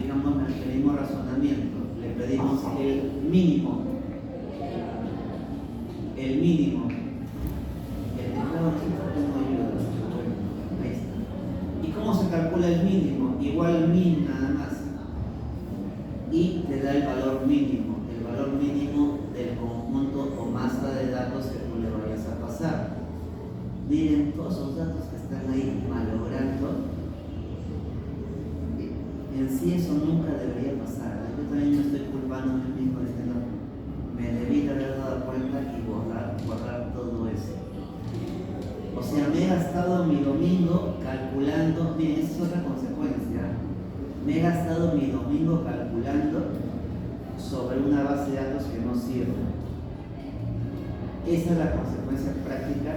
aplicamos el mismo razonamiento, le pedimos el mínimo. El mínimo. El teclado no ayuda. Bueno, ahí está. ¿Y cómo se calcula el mínimo? Igual min nada más. Y te da el valor mínimo del conjunto o masa de datos que tú le vayas a pasar. Miren todos esos datos que están ahí malogrando. En sí eso nunca debería pasar. Yo también me estoy culpando a mí mismo diciendo, me debí de haber dado cuenta y borrar todo eso. O sea, me he gastado mi domingo calculando, miren, esa es otra consecuencia. Me he gastado mi domingo calculando sobre una base de datos que no sirve. Esa es la consecuencia práctica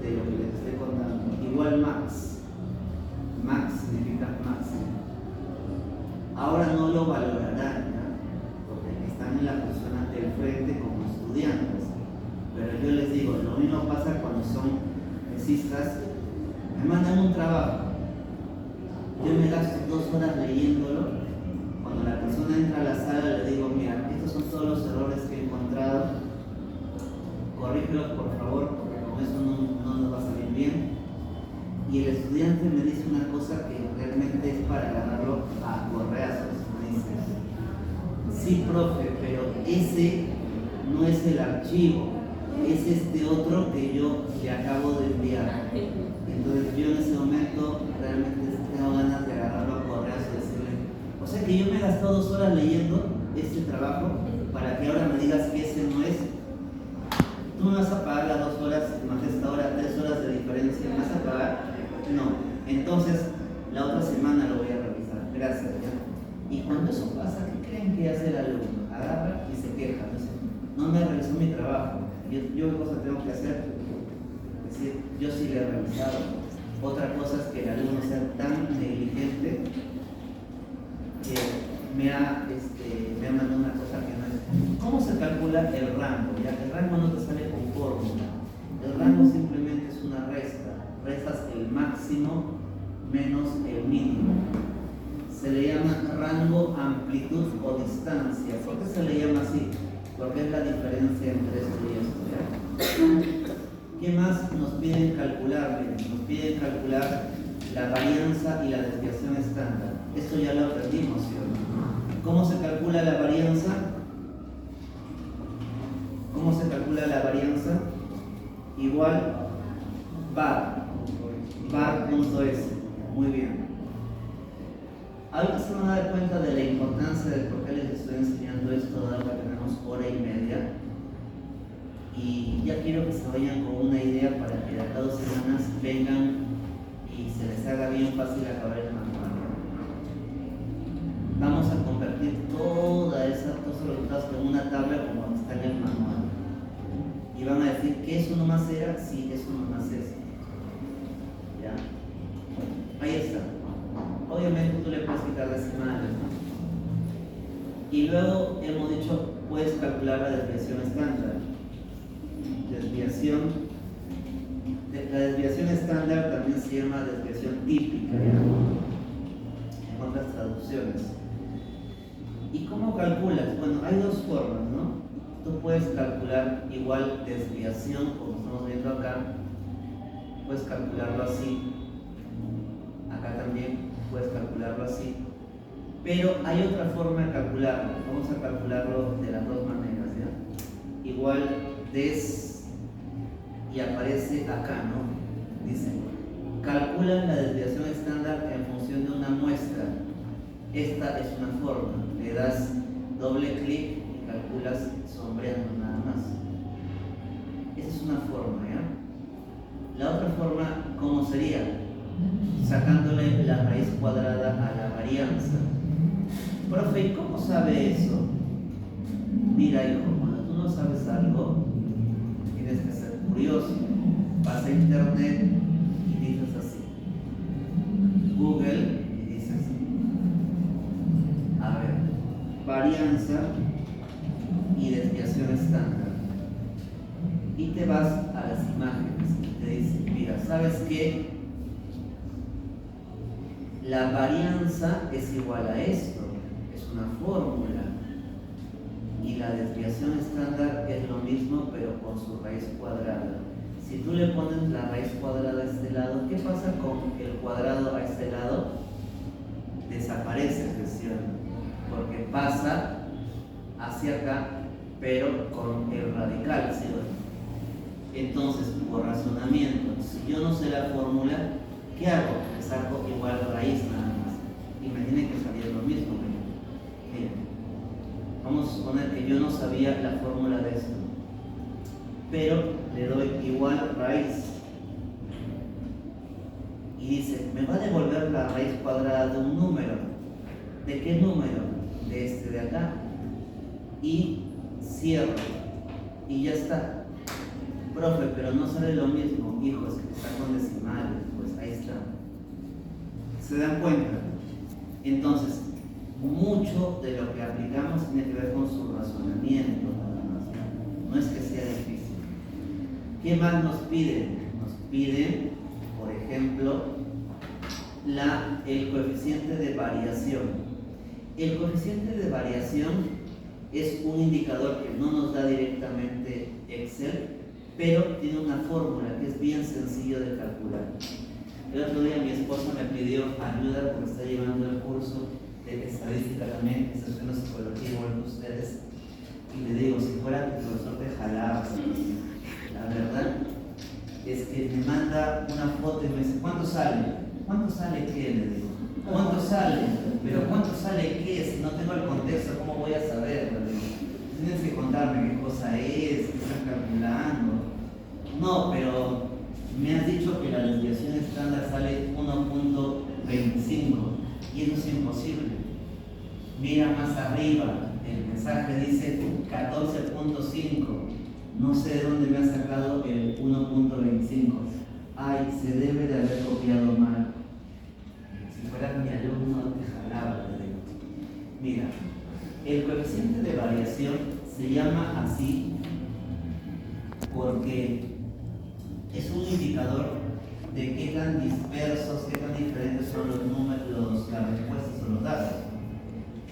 de lo que les estoy contando. Igual max. Max significa máximo. Ahora no lo valorarán, ¿ya? Porque están en la persona del frente como estudiantes. Pero yo les digo, lo mismo pasa cuando son tesistas. Me mandan un trabajo. Yo me gasto 2 horas leyéndolo. Cuando la persona entra a la sala le digo, mira, estos son todos los errores que he encontrado. Corrígelos por favor, porque con eso no nos va a salir bien. Y el estudiante me dice una cosa que realmente es para agarrarlo a correazos. Me dice, sí, profe, pero ese no es el archivo, es este otro que yo le acabo de enviar. Entonces yo en ese momento realmente tengo ganas de agarrarlo a correazos y decirle, o sea que yo me he gastado 2 horas leyendo este trabajo para que ahora me digas que ese no es. Tú me vas a pagar las 2 horas más esta hora, 3 horas de diferencia, ¿me vas a pagar? No, entonces la otra semana lo voy a revisar, gracias, ¿ya? Y cuando eso pasa, ¿qué creen que hace el alumno? Agarra y se queja, dice, no me revisó mi trabajo, yo qué cosa tengo que hacer, es decir, yo sí le he revisado. Otra cosa es que el alumno sea tan negligente que me ha mandado una cosa que no es. ¿Cómo se calcula el rango? Ya que el rango no te sale con fórmula, el rango simplemente es una resta. Restas el máximo menos el mínimo. Se le llama rango, amplitud o distancia. ¿Por qué se le llama así? Porque es la diferencia entre esto y esto. ¿Qué más nos piden calcular? Miren, nos piden calcular la varianza y la desviación estándar. Esto ya lo aprendimos, ¿sí o no? ¿Cómo se calcula la varianza? ¿Cómo se calcula la varianza? Igual var.s. Muy bien. Ahorita se van a dar cuenta de la importancia de por qué les estoy enseñando esto, dado que tenemos 1h30. Y ya quiero que se vayan con una idea para que de acá a 2 semanas vengan y se les haga bien fácil acabar el manual. Vamos a convertir todos esos resultados en una tabla como está en el manual. Y van a decir que eso nomás era, sí, eso nomás es. ¿Ya? Ahí está. Obviamente tú le puedes quitar decimales, ¿no? Y luego hemos dicho, puedes calcular la desviación estándar. La desviación estándar también se llama desviación típica, ¿ya? En otras traducciones. ¿Y cómo calculas? Bueno, hay 2 formas, ¿no? Tú puedes calcular igual desviación, como estamos viendo acá, puedes calcularlo así, acá también puedes calcularlo así, pero hay otra forma de calcularlo. Vamos a calcularlo de las 2 maneras, ¿ya? Igual y aparece acá, ¿no? Dice, calculan la desviación estándar en función de una muestra. Esta es una forma, le das doble clic y calculas sombreando nada más. Esa es una forma, ¿ya? La otra forma, ¿cómo sería? Sacándole la raíz cuadrada a la varianza. Profe, ¿y cómo sabe eso? Mira, hijo, cuando tú no sabes algo, tienes que ser curioso. Vas a internet y dices así. Google y dices, a ver, varianza y desviación estándar. Y te vas a las imágenes y te dice, mira, ¿sabes qué? La varianza es igual a esto, es una fórmula. Y la desviación estándar es lo mismo, pero con su raíz cuadrada. Si tú le pones la raíz cuadrada a este lado, ¿qué pasa con el cuadrado a este lado? Desaparece, porque pasa hacia acá, pero con el radical, ¿sí? Entonces, por razonamiento, si yo no sé la fórmula, ¿qué hago? Le saco igual raíz nada más. Imaginen que salía lo mismo. Miren, vamos a suponer que yo no sabía la fórmula de esto, pero le doy igual raíz. Y dice, me va a devolver la raíz cuadrada de un número. ¿De qué número? De este de acá. Y cierro. Y ya está. Profe, pero no sale lo mismo. Hijo, es que está con decimales. Pues ahí está. ¿Se dan cuenta? Entonces, mucho de lo que aplicamos tiene que ver con su razonamiento, nada más. No es que sea difícil. ¿Qué más nos piden? Nos piden, por ejemplo, el coeficiente de variación. El coeficiente de variación es un indicador que no nos da directamente Excel, pero tiene una fórmula que es bien sencillo de calcular. El otro día mi esposa me pidió ayuda porque está llevando el curso de estadística también, está estudiando psicología igual que ustedes, y le digo, si fuera el profesor te jalaba. La verdad es que me manda una foto y me dice, ¿cuánto sale? ¿Cuánto sale qué? Le digo, ¿cuánto sale? Pero ¿cuánto sale qué? Si no tengo el contexto, ¿cómo voy a saber? Le digo, tienes que contarme qué cosa es, qué están calculando. No, pero me has dicho que la desviación estándar sale 1.25 y eso es imposible. Mira más arriba, el mensaje dice 14.5. No sé de dónde me ha sacado el 1.25. Ay, se debe de haber copiado mal. Si fuera mi alumno te jalaba, le digo. Mira, el coeficiente de variación se llama así porque es un indicador de qué tan dispersos, qué tan diferentes son los números, las respuestas o los datos.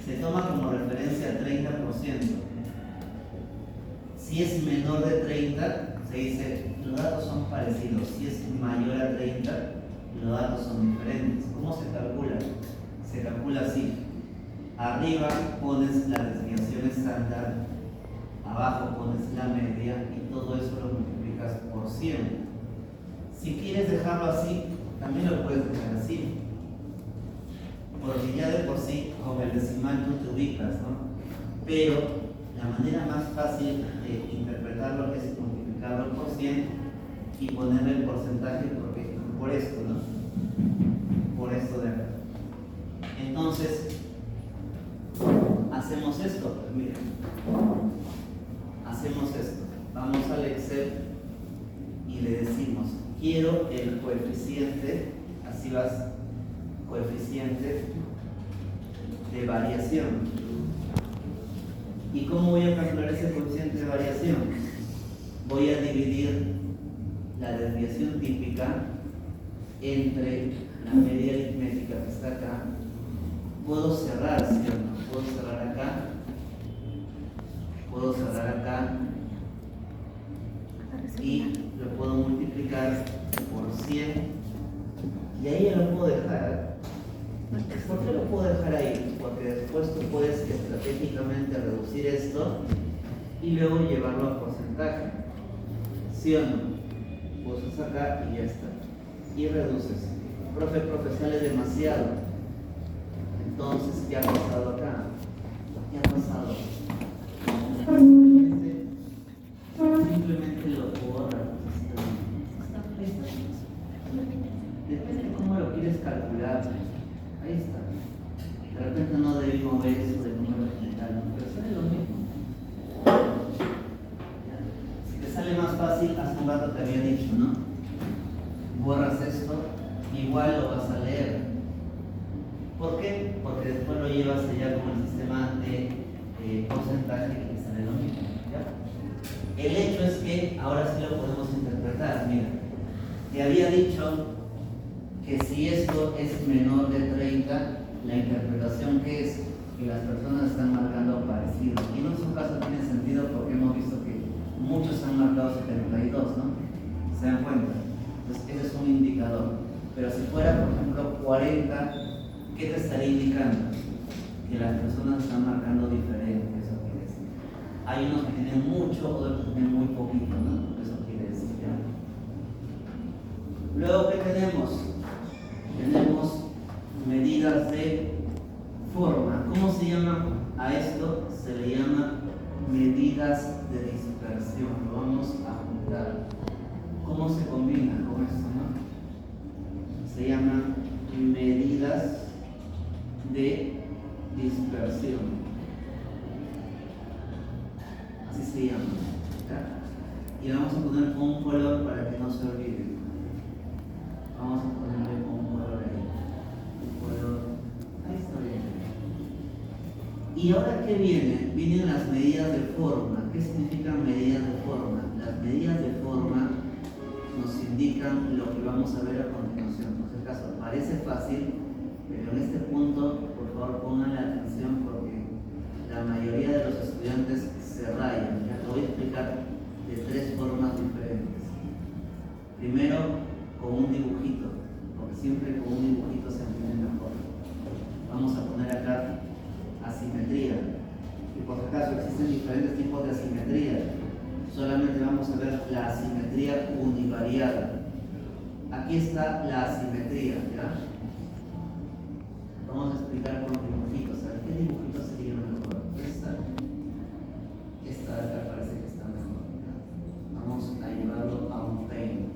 Se toma como referencia 30%. Si es menor de 30, se dice los datos son parecidos. Si es mayor a 30, los datos son diferentes. ¿Cómo se calcula? Se calcula así. Arriba pones la desviación estándar, abajo pones la media y todo eso lo multiplicas por 100. Si quieres dejarlo así, también lo puedes dejar así. Porque ya de por sí, con el decimal tú te ubicas, ¿no? Pero la manera más fácil de interpretarlo es multiplicarlo por 100 y ponerle el porcentaje por esto, ¿no? Por esto de acá. Entonces, hacemos esto, pues miren. Hacemos esto. Vamos al Excel y le decimos, quiero el coeficiente, así vas, coeficiente de variación. ¿Y cómo voy a calcular ese coeficiente de variación? Voy a dividir la desviación típica entre la media aritmética que está acá. Puedo cerrar, ¿sí o no? Puedo cerrar acá. Puedo cerrar acá. Y lo puedo multiplicar por 100. Y ahí ya lo puedo dejar. ¿Por qué lo puedo dejar ahí? Porque después tú puedes estratégicamente reducir esto y luego llevarlo a porcentaje. ¿Sí o no? Pulsas acá y ya está. Y reduces. Profe, sale demasiado. Entonces, ¿qué ha pasado acá? ¿Qué ha pasado? Simplemente lo borras. Depende de cómo lo quieres calcular. Ahí está. De repente no debí mover eso del número general, ¿no? Pero sale lo mismo. Si te sale más fácil, hace un rato te había dicho, ¿no? Borras esto, igual lo vas a leer. ¿Por qué? Porque después lo llevas allá con el sistema de porcentaje y te sale lo mismo, ¿ya? El hecho es que ahora sí lo podemos interpretar. Mira, te había dicho que si esto es menor de 30, la interpretación que es que las personas están marcando parecido. Y en su caso tiene sentido porque hemos visto que muchos han marcado 72, ¿no? ¿Se dan cuenta? Entonces ese es un indicador. Pero si fuera, por ejemplo, 40, ¿qué te estaría indicando? Que las personas están marcando diferente, eso quiere decir. Hay unos que tienen mucho, otros que tienen muy poquito, ¿no? Eso quiere decir, ¿ya? Luego, ¿qué tenemos? Tenemos medidas de forma. ¿Cómo se llama a esto? Se le llama medidas de dispersión. Lo vamos a juntar. ¿Cómo se combina con esto, no? Se llaman medidas de dispersión. Así se llama, ¿ya? Y vamos a poner un color para que no se olvide. Vamos a ponerle un color ahí. Un color. Ahí está bien. ¿Y ahora qué viene? Vienen las medidas de forma. ¿Qué significan medidas de forma? Las medidas de forma nos indican lo que vamos a ver a continuación. Por si acaso, parece fácil, pero en este punto, por favor, pongan la atención porque la mayoría de los estudiantes se rayan. Ya te voy a explicar de 3 formas diferentes. Primero, con un dibujito, porque siempre con un dibujito se entiende mejor. Vamos a poner acá asimetría. Y por si acaso existen diferentes tipos de asimetría. Solamente vamos a ver la asimetría univariada. Aquí está la asimetría, ¿ya? Vamos a explicar con dibujitos. ¿Sabes qué dibujito sería mejor? Esta de acá parece que está mejor, ¿ya? Vamos a llevarlo a un paint.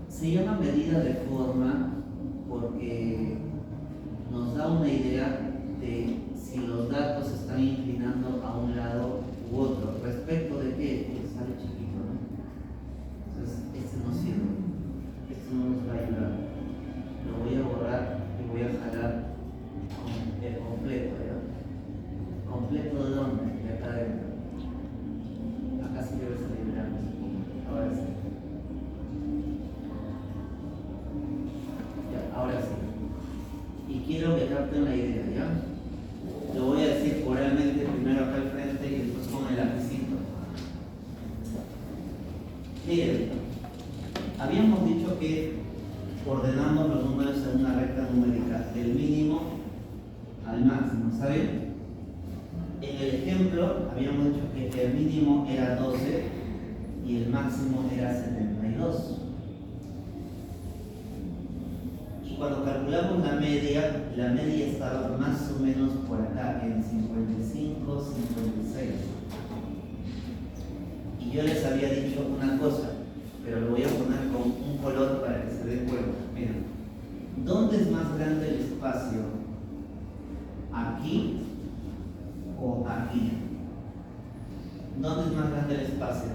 Se llama medida de forma porque nos da una idea de si los datos se están inclinando a un lado u otro. ¿Respecto de qué? Porque sale chiquito, ¿no? Entonces, este no sirve. Este no nos va a ayudar. Lo voy a borrar y voy a jalar el completo, ¿ya? ¿Completo de dónde? De acá adentro. Acá sí debe salir grande. Ahora sí. Ya, ahora sí. Y quiero que capten la idea, ¿ya? Lo voy a decir oralmente primero acá al frente y después con el lapicito. Miren, habíamos dicho que ordenamos los números en una recta numérica del mínimo al máximo, ¿saben? En el ejemplo habíamos dicho que el mínimo era 12 y el máximo era 72. Cuando calculamos la media estaba más o menos por acá, en 55, 56. Y yo les había dicho una cosa, pero lo voy a poner con un color para que se den cuenta. Miren, ¿dónde es más grande el espacio? ¿Aquí o aquí? ¿Dónde es más grande el espacio?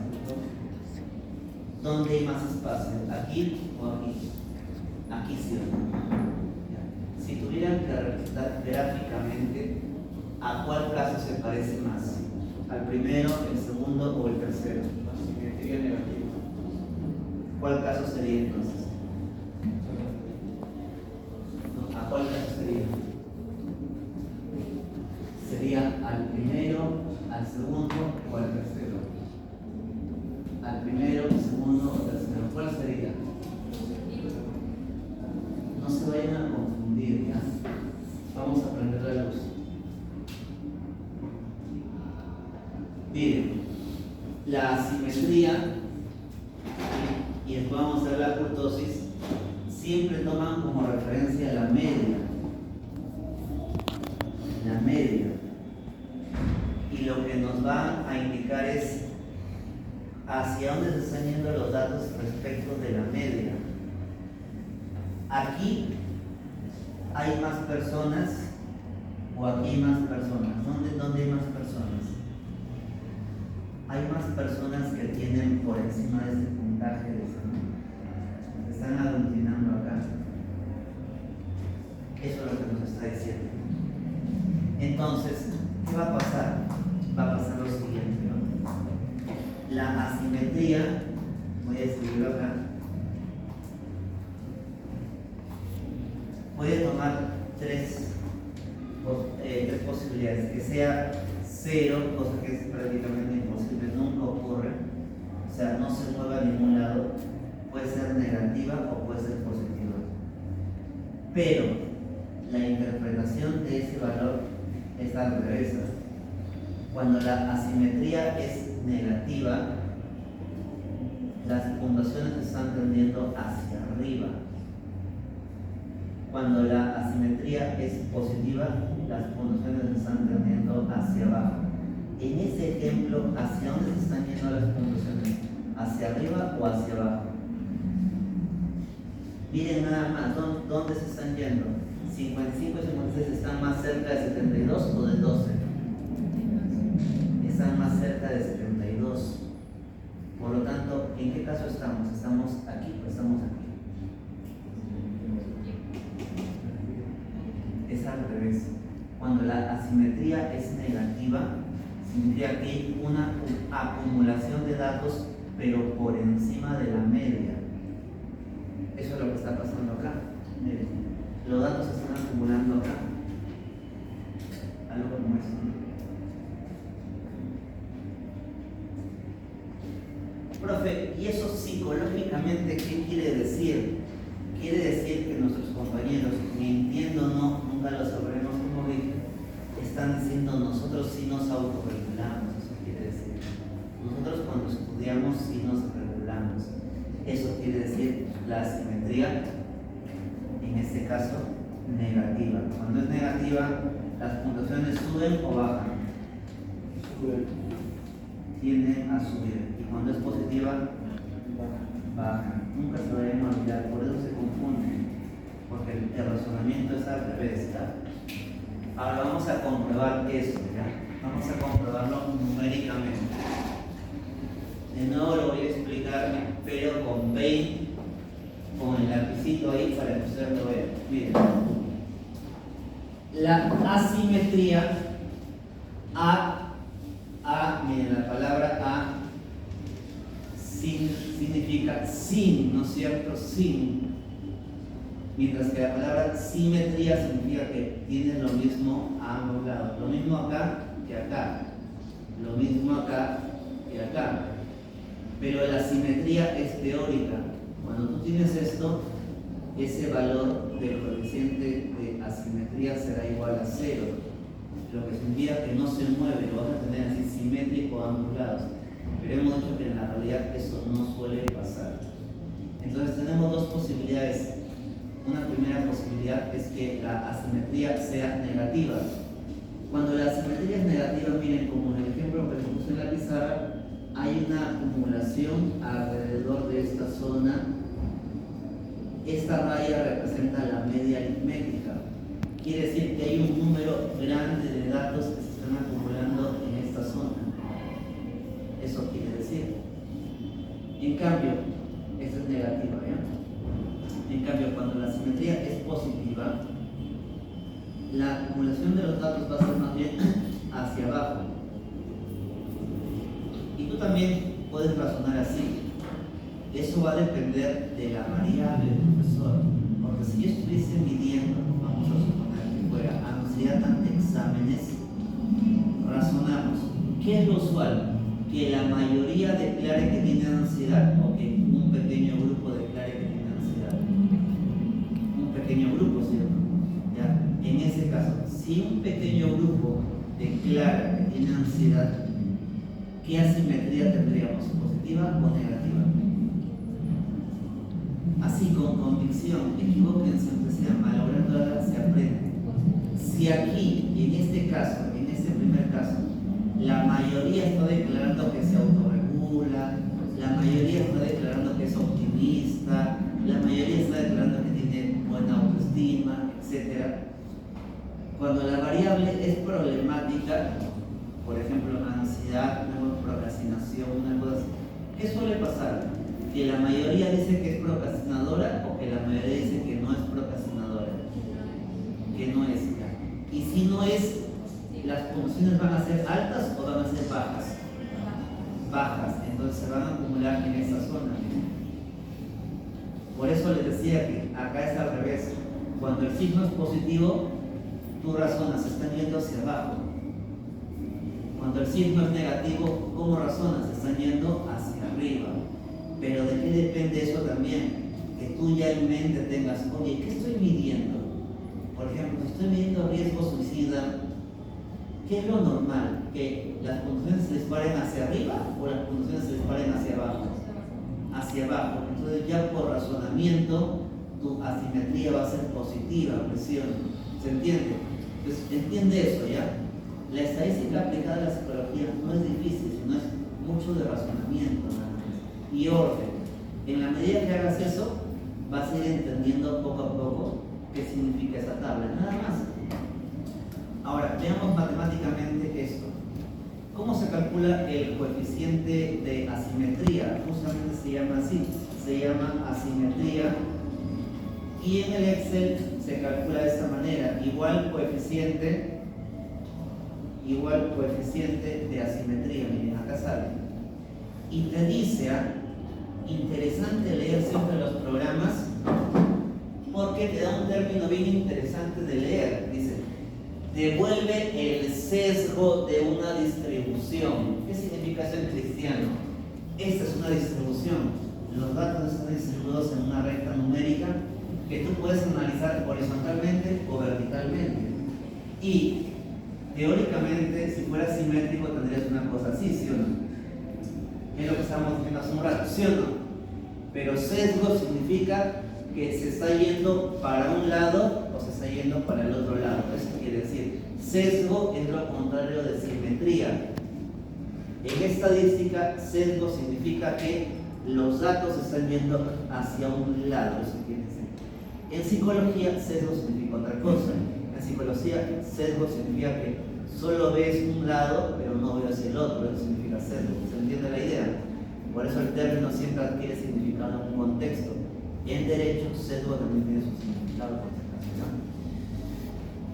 ¿Dónde hay más espacio? ¿Aquí o aquí? Aquí sí. Si tuvieran que representar gráficamente, ¿a cuál caso se parece más? ¿Al primero, el segundo o el tercero? Simetría negativa. ¿Cuál caso sería entonces? ¿A cuál caso sería? ¿Sería al primero, al segundo o al tercero? ¿Al primero, segundo o tercero? ¿Cuál sería? No se vayan a confundir, ¿ya? Vamos a prender la luz. Miren, la asimetría y después vamos a ver la kurtosis siempre toman como referencia la media. La media. Y lo que nos va a indicar es hacia dónde se están yendo los datos respecto de la media. Aquí hay más personas o aquí hay más personas. ¿Dónde hay más personas? Hay más personas que tienen por encima de ese puntaje de salud. Están aglutinando acá. Eso es lo que nos está diciendo. Entonces, ¿qué va a pasar? Va a pasar lo siguiente, ¿no? La asimetría, voy puede tomar tres posibilidades: que sea cero, cosa que es prácticamente imposible, nunca ocurre, o sea, no se mueve a ningún lado, puede ser negativa o puede ser positiva. Pero la interpretación de ese valor es al revés. Cuando la asimetría es negativa, las puntuaciones están tendiendo hacia arriba. Cuando la asimetría es positiva, las puntuaciones están tendiendo hacia abajo. En ese ejemplo, ¿hacia dónde se están yendo las puntuaciones? ¿Hacia arriba o hacia abajo? Miren nada más, ¿dónde se están yendo? 55 y 56 están más cerca de 72 o de 12. Están más cerca de 72. Por lo tanto, ¿en qué caso estamos? ¿Estamos aquí o estamos aquí? Es al revés. Cuando la asimetría es negativa, significa que hay una acumulación de datos, pero por encima de la media. Eso es lo que está pasando acá. Miren, los datos se están acumulando acá. Algo como eso, ¿no? Profe, ¿y eso psicológicamente qué quiere decir? Quiere decir que nuestros compañeros, mintiendo o no, nunca lo sabremos, como dije, están diciendo nosotros sí nos autorregulamos. Eso quiere decir. Nosotros cuando estudiamos sí nos regulamos. Eso quiere decir la asimetría, en este caso, negativa. Cuando es negativa, las puntuaciones suben o bajan. Suben. Tienden a subir. Y cuando es positiva, bajan. Nunca se vayan a olvidar, por eso se confunden, porque el razonamiento es al revés, ¿ya? Ahora vamos a comprobar eso, ¿ya? Vamos a comprobarlo numéricamente. De nuevo lo voy a explicar, pero con el lapicito ahí para que ustedes lo vean. Miren, la asimetría miren, la palabra A significa sin, ¿no es cierto? Sin. Mientras que la palabra simetría significa que tiene lo mismo a ambos lados. Lo mismo acá que acá. Lo mismo acá que acá. Pero la simetría es teórica. Cuando tú tienes esto, ese valor del coeficiente de asimetría será igual a 0. Lo que significa que no se mueve, lo vas a tener así simétrico a ambos lados. Pero hemos dicho que en la realidad eso no suele pasar. Entonces tenemos dos posibilidades. Una primera posibilidad es que la asimetría sea negativa. Cuando la asimetría es negativa, miren, como en el ejemplo que les puse en la pizarra, hay una acumulación alrededor de esta zona. Esta raya representa la media aritmética. Quiere decir que hay un número grande de datos que se están acumulando en esta zona. Eso quiere decir. En cambio, esta es negativa, ¿ya? En cambio, cuando la simetría es positiva, la acumulación de los datos va a ser más bien hacia abajo. Y tú también puedes razonar así. Eso va a depender de la variable, profesor. Porque si yo estuviese midiendo, vamos a suponer que fuera ansiedad ante exámenes, razonamos. ¿Qué es lo usual? Que la mayoría declare que tiene ansiedad o que un pequeño grupo declare que tiene ansiedad. Un pequeño grupo, ¿cierto? ¿Ya? En ese caso, si un pequeño grupo declara que tiene ansiedad, ¿qué asimetría tendríamos? ¿Positiva o negativa? Así, con convicción, equivóquense aunque sea, malográndola se aprende. Si aquí, en este caso, en este primer caso, la mayoría está declarando que se autorregula, la mayoría está declarando que es optimista, la mayoría está declarando que tiene buena autoestima, etc. Cuando la variable es problemática, por ejemplo, ansiedad, procrastinación, una cosa así, ¿qué suele pasar? ¿Que la mayoría dice que es procrastinadora o que la mayoría dice que no es procrastinadora? Que no es. Y si no es, ¿las puntuaciones van a ser altas o van a ser bajas? Bajas, entonces se van a acumular en esa zona. Por eso les decía que acá es al revés. Cuando el signo es positivo, tú razonas, están yendo hacia abajo. Cuando el signo es negativo, ¿cómo razonas? Están yendo hacia arriba. Pero ¿de qué depende eso también? Que tú ya en mente tengas, oye, ¿qué estoy midiendo? Por ejemplo, si estoy midiendo riesgo suicida, ¿qué es lo normal? ¿Que las puntuaciones se disparen hacia arriba o las puntuaciones se disparen hacia abajo? Hacia abajo. Entonces ya por razonamiento tu asimetría va a ser positiva, presión. ¿Se entiende? Entonces entiende eso, ¿ya? La estadística aplicada a la psicología no es difícil, sino es mucho de razonamiento nada más. Y orden. En la medida que hagas eso, vas a ir entendiendo poco a poco qué significa esa tabla, nada más. Ahora, veamos matemáticamente esto. ¿Cómo se calcula el coeficiente de asimetría? Justamente se llama así, se llama asimetría. Y en el Excel se calcula de esta manera, igual coeficiente de asimetría. Miren, acá sale. Y te dice, interesante leer siempre los programas porque te da un término bien interesante de leer. Dice, devuelve el sesgo de una distribución. ¿Qué significa eso en cristiano? Esta es una distribución. Los datos están distribuidos en una recta numérica que tú puedes analizar horizontalmente o verticalmente. Y teóricamente, si fuera simétrico, tendrías una cosa así, ¿sí o no? Es lo que estábamos viendo hace un rato, ¿sí o no? Pero sesgo significa que se está yendo para un lado o se está yendo para el otro lado. Eso quiere decir, sesgo es lo contrario de simetría. En estadística, sesgo significa que los datos están yendo hacia un lado. Eso quiere decir. En psicología, sesgo significa otra cosa. En psicología, sesgo significa que solo ves un lado, pero no ves hacia el otro. Eso significa sesgo. ¿Se entiende la idea? Por eso el término siempre adquiere significado en un contexto. En derecho, sesgo también tiene su significado, ¿no?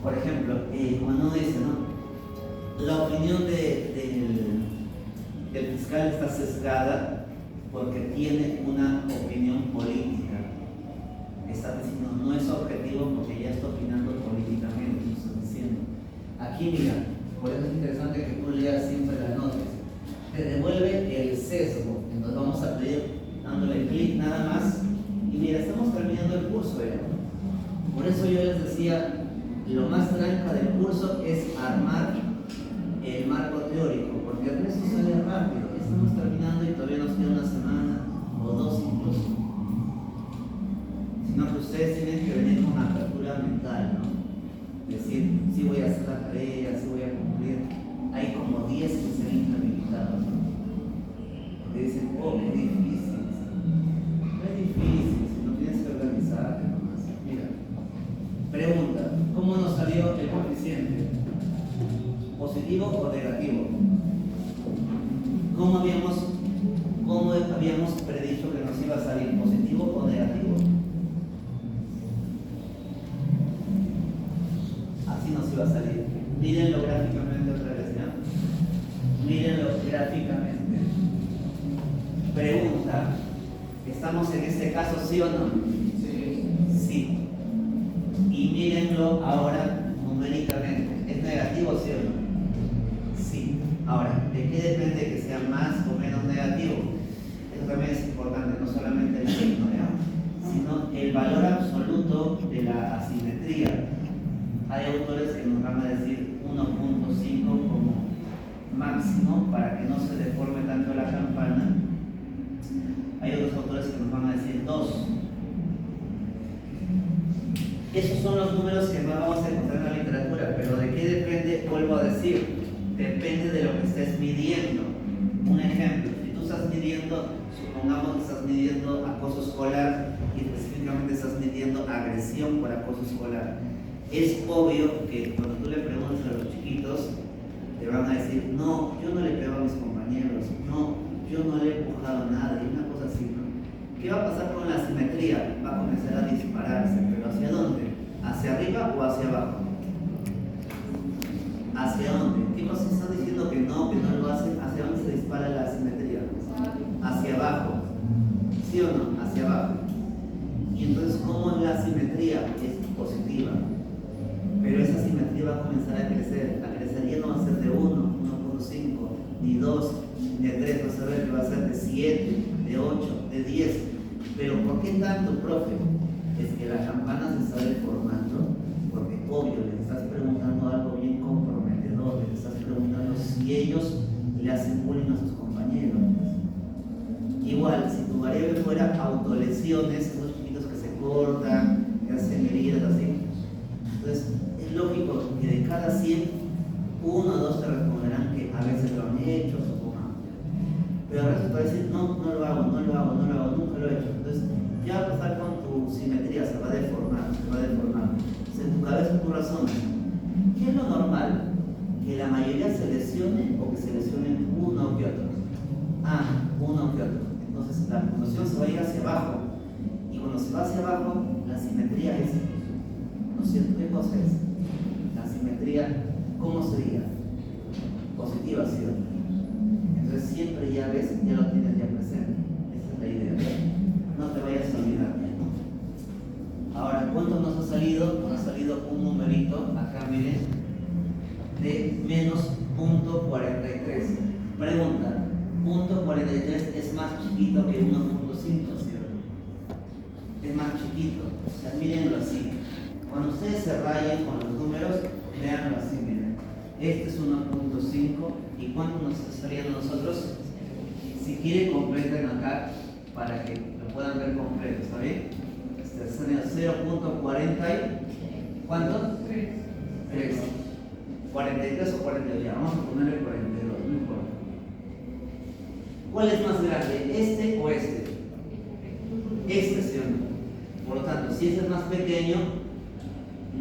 Por ejemplo, cuando uno dice, ¿no? La opinión del fiscal está sesgada porque tiene una opinión política. Está diciendo, no es objetivo porque ya está opinando políticamente, lo está diciendo. Aquí, mira, por eso es interesante que tú leas siempre las notas. Te devuelve el sesgo. Entonces vamos a pedir dándole clic nada más. Y mira, estamos terminando el curso, ¿eh? Por eso yo les decía, lo más tranca del curso es armar el marco teórico, porque el resto sale rápido. Ya estamos terminando y todavía nos queda una semana o dos incluso. Sino que ustedes tienen que venir con una apertura mental, ¿no? Decir, sí voy a hacer la tarea, sí voy a cumplir. Hay como 10 que se han inhabilitado, ¿no? Porque dicen, oh, qué difícil. No es difícil, si no tienes que organizarte nomás. Mira, pregunta, ¿cómo nos salió el coeficiente? ¿Positivo o negativo? ¿Cómo habíamos predicho que nos iba a salir? ¿Positivo o negativo? Así nos iba a salir. Mírenlo gráficamente otra vez, ¿ya? Mírenlo gráficamente. Pregunta, ¿estamos en este caso sí o no? Sí. Sí. Y mírenlo ahora numéricamente. ¿Es negativo sí o no? Sí. Ahora, ¿de qué depende que sea más o menos negativo? Eso también es importante, no solamente el signo, ¿ya? Sino el valor absoluto de la asimetría. Hay autores que nos van a decir 1.5 como máximo para que no se deforme tanto la campana. Hay otros autores que nos van a decir 2. Esos son los números que más vamos a encontrar en la literatura, pero ¿de qué depende? Vuelvo a decir, depende de lo que estés midiendo. Un ejemplo, si tú estás midiendo, supongamos que estás midiendo acoso escolar y específicamente estás midiendo agresión por acoso escolar, es obvio que cuando tú le preguntas a los chiquitos, te van a decir, no, yo no le pego a mis compañeros, no, yo no le he empujado a nadie, una cosa así, ¿no? ¿Qué va a pasar con la simetría? Va a comenzar a dispararse, pero ¿hacia dónde? ¿Hacia arriba o hacia abajo? ¿Hacia dónde? ¿Qué nos están diciendo que no lo hacen? ¿Hacia dónde se dispara la simetría? Hacia abajo. ¿Sí o no? Hacia abajo. Y entonces, ¿cómo es la simetría? Es positiva. va a comenzar a crecer. Ya no va a ser de 1, 1.5, ni 2, ni de 3, vas a ver que va a ser de 7, de 8, de 10. Pero ¿por qué tanto, profe? Es que la campana se está deformando, porque obvio, le estás preguntando algo bien comprometedor, le estás preguntando si ellos le hacen bullying a sus compañeros. Igual, si tu variable fuera autolesiones, esos chiquitos que se cortan, que hacen heridas así, entonces es lógico que de cada 100, 1 o 2 te responderán que a veces lo han hecho, supongamos. Pero a veces te va a decir, no lo hago, nunca lo he hecho. Entonces ya va a pasar con tu simetría, se va a deformar. Entonces, en tu cabeza tú razonas, ¿qué es lo normal? ¿Que la mayoría se lesione o que se lesionen uno que otro? Uno que otro. Entonces la puntuación se va a ir hacia abajo. Y cuando se va hacia abajo, la simetría es, ¿no es cierto? ¿Qué cosa es? La simetría, ¿cómo sería? Positiva, ¿sí? Entonces siempre ya ves, ya lo tienes ya presente. Esa es la idea. No te vayas a olvidar. Ahora, ¿cuánto nos ha salido? Nos ha salido un numerito, acá miren, de menos .43. Pregunta, .43 es más chiquito que 1.5, ¿cierto? Es más chiquito. O sea, mírenlo así. Cuando ustedes se rayen con los números, véanlo así, miren. Este es 1.5. ¿Y cuánto nos está saliendo a nosotros? Si quieren, completen acá para que lo puedan ver completo, ¿está bien? Este sale 0.40 y ¿cuánto? 3. 43 o 42, ya, vamos a ponerle 42, no importa. ¿Cuál es más grande, este o este? Este, ¿sí o no? Por lo tanto, si este es más pequeño,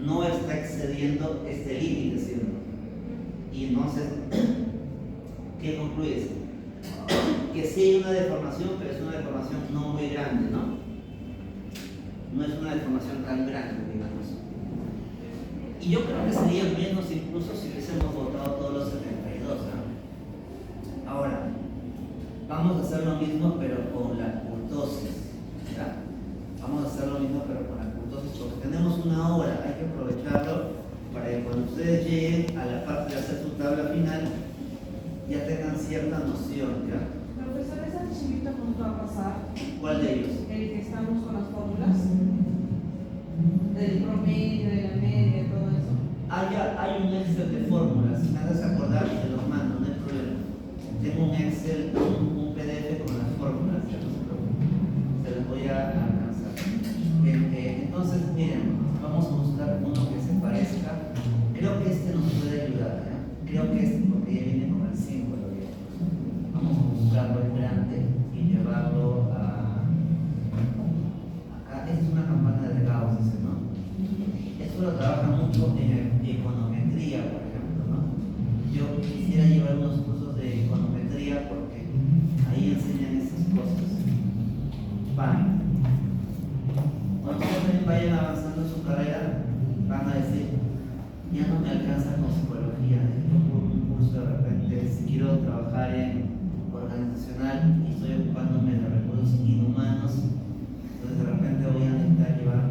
no está excediendo este límite, ¿sí o no? Y entonces, ¿qué concluyes? Que sí hay una deformación, pero es una deformación no muy grande, ¿no? No es una deformación tan grande, digamos. Y yo creo que sería menos incluso si hubiésemos votado todos los 72, ¿no? Ahora, vamos a hacer lo mismo pero con la kurtosis, ¿ya? Vamos a hacer lo mismo pero con la kurtosis porque tenemos una hora, hay que aprovecharlo para que cuando ustedes lleguen a la parte de hacer su tabla final ya tengan cierta noción, ¿ya? Profesor, ¿ese archivito nos va a pasar? ¿Cuál de ellos? El que estamos con las fórmulas del promedio, de la media, todo eso. Hay un Excel de fórmulas, si me haces acordar te los mando, no hay problema. Tengo un Excel, un PDF con las fórmulas, ya no se preocupen, se los voy a alcanzar. Entonces, miren, vamos a buscar uno que se parezca. Creo que este nos puede ayudar, ¿ya? Creo que este, porque ya viene con el símbolo, ¿ya? Vamos a buscarlo en grande y llevarlo a... Acá, esta es una campana de Gauss, ¿no? Esto lo trabaja mucho en econometría, por ejemplo, ¿no? Yo quisiera llevar unos cursos de econometría porque ahí enseñan esas cosas. Van. Cuando ustedes también vayan avanzando en su carrera, van a decir, ya no me alcanza con psicología, necesito un curso de repente, si quiero trabajar en organizacional y estoy ocupándome de recursos inhumanos, entonces de repente voy a necesitar llevar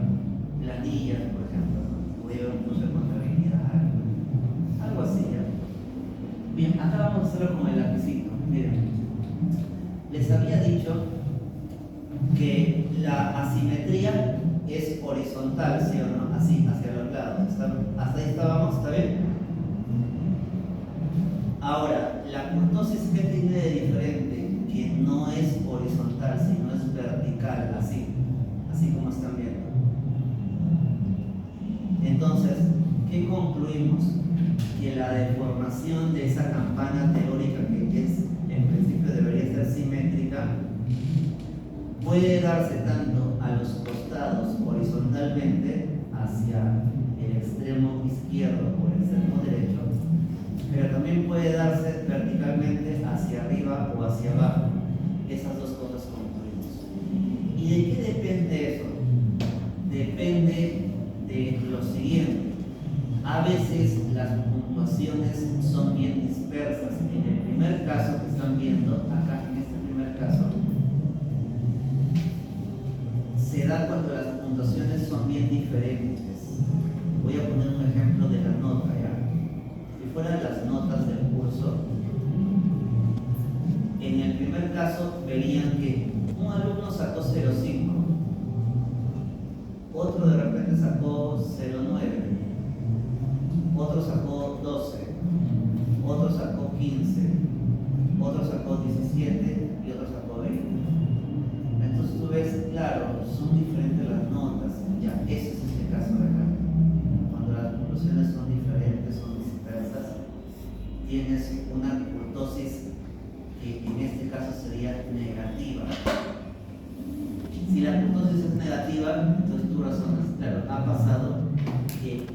planillas, por ejemplo, ¿no? Voy a llevar un curso de contabilidad, algo así, ¿ya? Bien, acá vamos a hacerlo con el lapicito. Miren, les había dicho que la asimetría es horizontal, ¿sí o no? Así, hacia los lados. Hasta ahí estábamos, ¿está bien? Ahora, la kurtosis, ¿qué tiene de diferente? Que no es horizontal, sino es vertical, así como están viendo. Entonces, ¿qué concluimos? Que la deformación de esa campana teórica, que es, en principio debería ser simétrica, puede darse tanto a los costados horizontalmente hacia el extremo izquierdo o el extremo derecho, pero también puede darse verticalmente hacia arriba o hacia abajo. Esas dos cosas concluimos. ¿Y de qué depende eso? Depende de lo siguiente. A veces las puntuaciones son bien dispersas. En el primer caso que están viendo, acá en este primer caso, se da cuando las puntuaciones son bien diferentes. Voy a poner un ejemplo de la nota, ¿ya? 15, otro sacó 17 y otro sacó 20. Entonces tú ves, claro, son diferentes las notas. Ya, ese es este caso de acá. Cuando las conclusiones son diferentes, son dispersas, tienes una kurtosis que en este caso sería negativa. Si la kurtosis es negativa, entonces tú razonas, claro, ha pasado que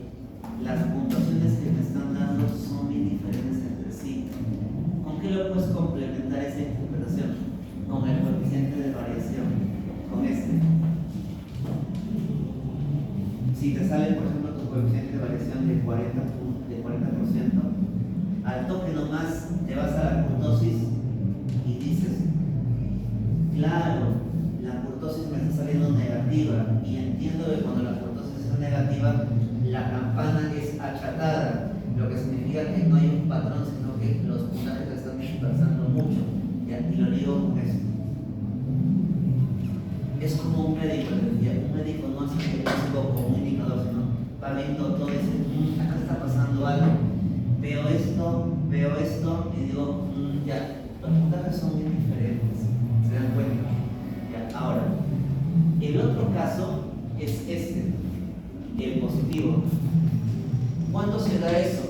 las puntuaciones que me están dando son muy diferentes entre sí. ¿Con qué lo puedes complementar esa interpretación? Con el coeficiente de variación, con este. Si te sale, por ejemplo, tu coeficiente de variación de 40%, al toque nomás te vas a la kurtosis y dices, claro, la kurtosis me está saliendo negativa, y entiendo que cuando la kurtosis es negativa, la campana es achatada, lo que significa que no hay un patrón, sino que los puntajes se están dispersando mucho. Y lo digo con esto. Es como un médico, un médico no hace un diagnóstico como un indicador, sino va viendo todo y dice, acá está pasando algo. Veo esto y digo, ya, los puntajes son muy diferentes, ¿se dan cuenta? Ya, ahora, el otro caso es este, el positivo. ¿Cuándo se da eso?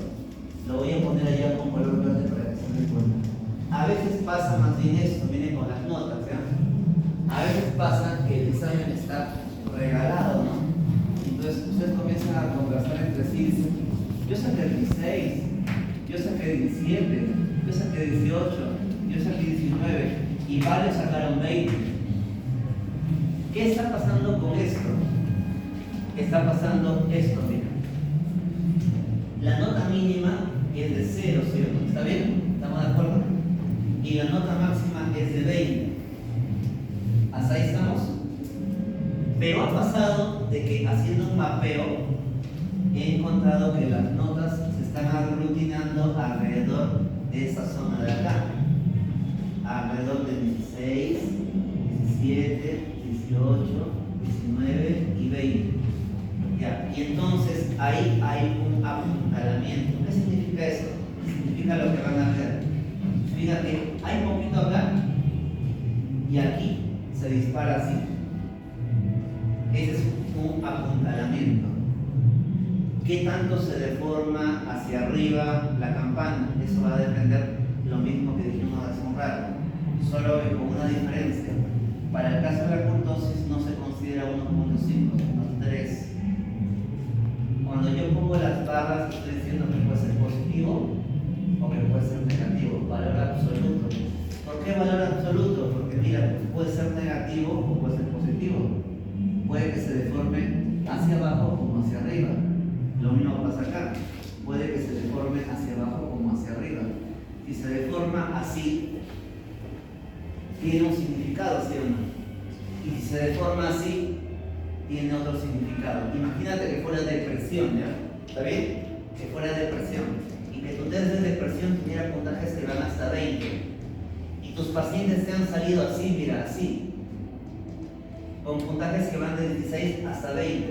Lo voy a poner allá con color verde para que se den cuenta. A veces pasa más bien esto, miren con las notas, ¿ya? A veces pasa que el examen está regalado, ¿no? Entonces ustedes comienzan a contrastar entre sí y dicen, yo saqué 16, yo saqué 17, yo saqué 18, yo saqué 19 y varios sacaron 20. ¿Qué está pasando con esto? Está pasando esto, mira. La nota mínima es de 0, ¿cierto? ¿Está bien? ¿Estamos de acuerdo? Y la nota máxima es de 20. ¿Hasta ahí estamos? Pero ha pasado de que haciendo un mapeo he encontrado que las notas se están aglutinando alrededor de esa zona de acá. Alrededor de 16, 17, 18, 19 y 20. Ya. Y entonces ahí hay un apuntalamiento. ¿Qué significa eso? Significa lo que van a ver. Fíjate, hay un poquito acá y aquí se dispara así. Ese es un apuntalamiento. ¿Qué tanto se deforma hacia arriba la campana? Eso va a depender lo mismo que dijimos hace un rato, solo con una diferencia. Para el caso de la kurtosis no se considera 1.5, sino 3. Cuando yo pongo las barras estoy diciendo que puede ser positivo o que puede ser negativo, valor absoluto. ¿Por qué valor absoluto? Porque mira, puede ser negativo o puede ser positivo. Puede que se deforme hacia abajo como hacia arriba. Lo mismo pasa acá. Puede que se deforme hacia abajo como hacia arriba. Si se deforma así, tiene un significado, ¿sí o no? Y si se deforma así, tiene otro significado. Imagínate que fuera depresión, ¿ya? ¿Está bien? Que fuera depresión. Y que tu test de depresión tuviera puntajes que van hasta 20. Y tus pacientes te han salido así, mira, así. Con puntajes que van de 16 hasta 20.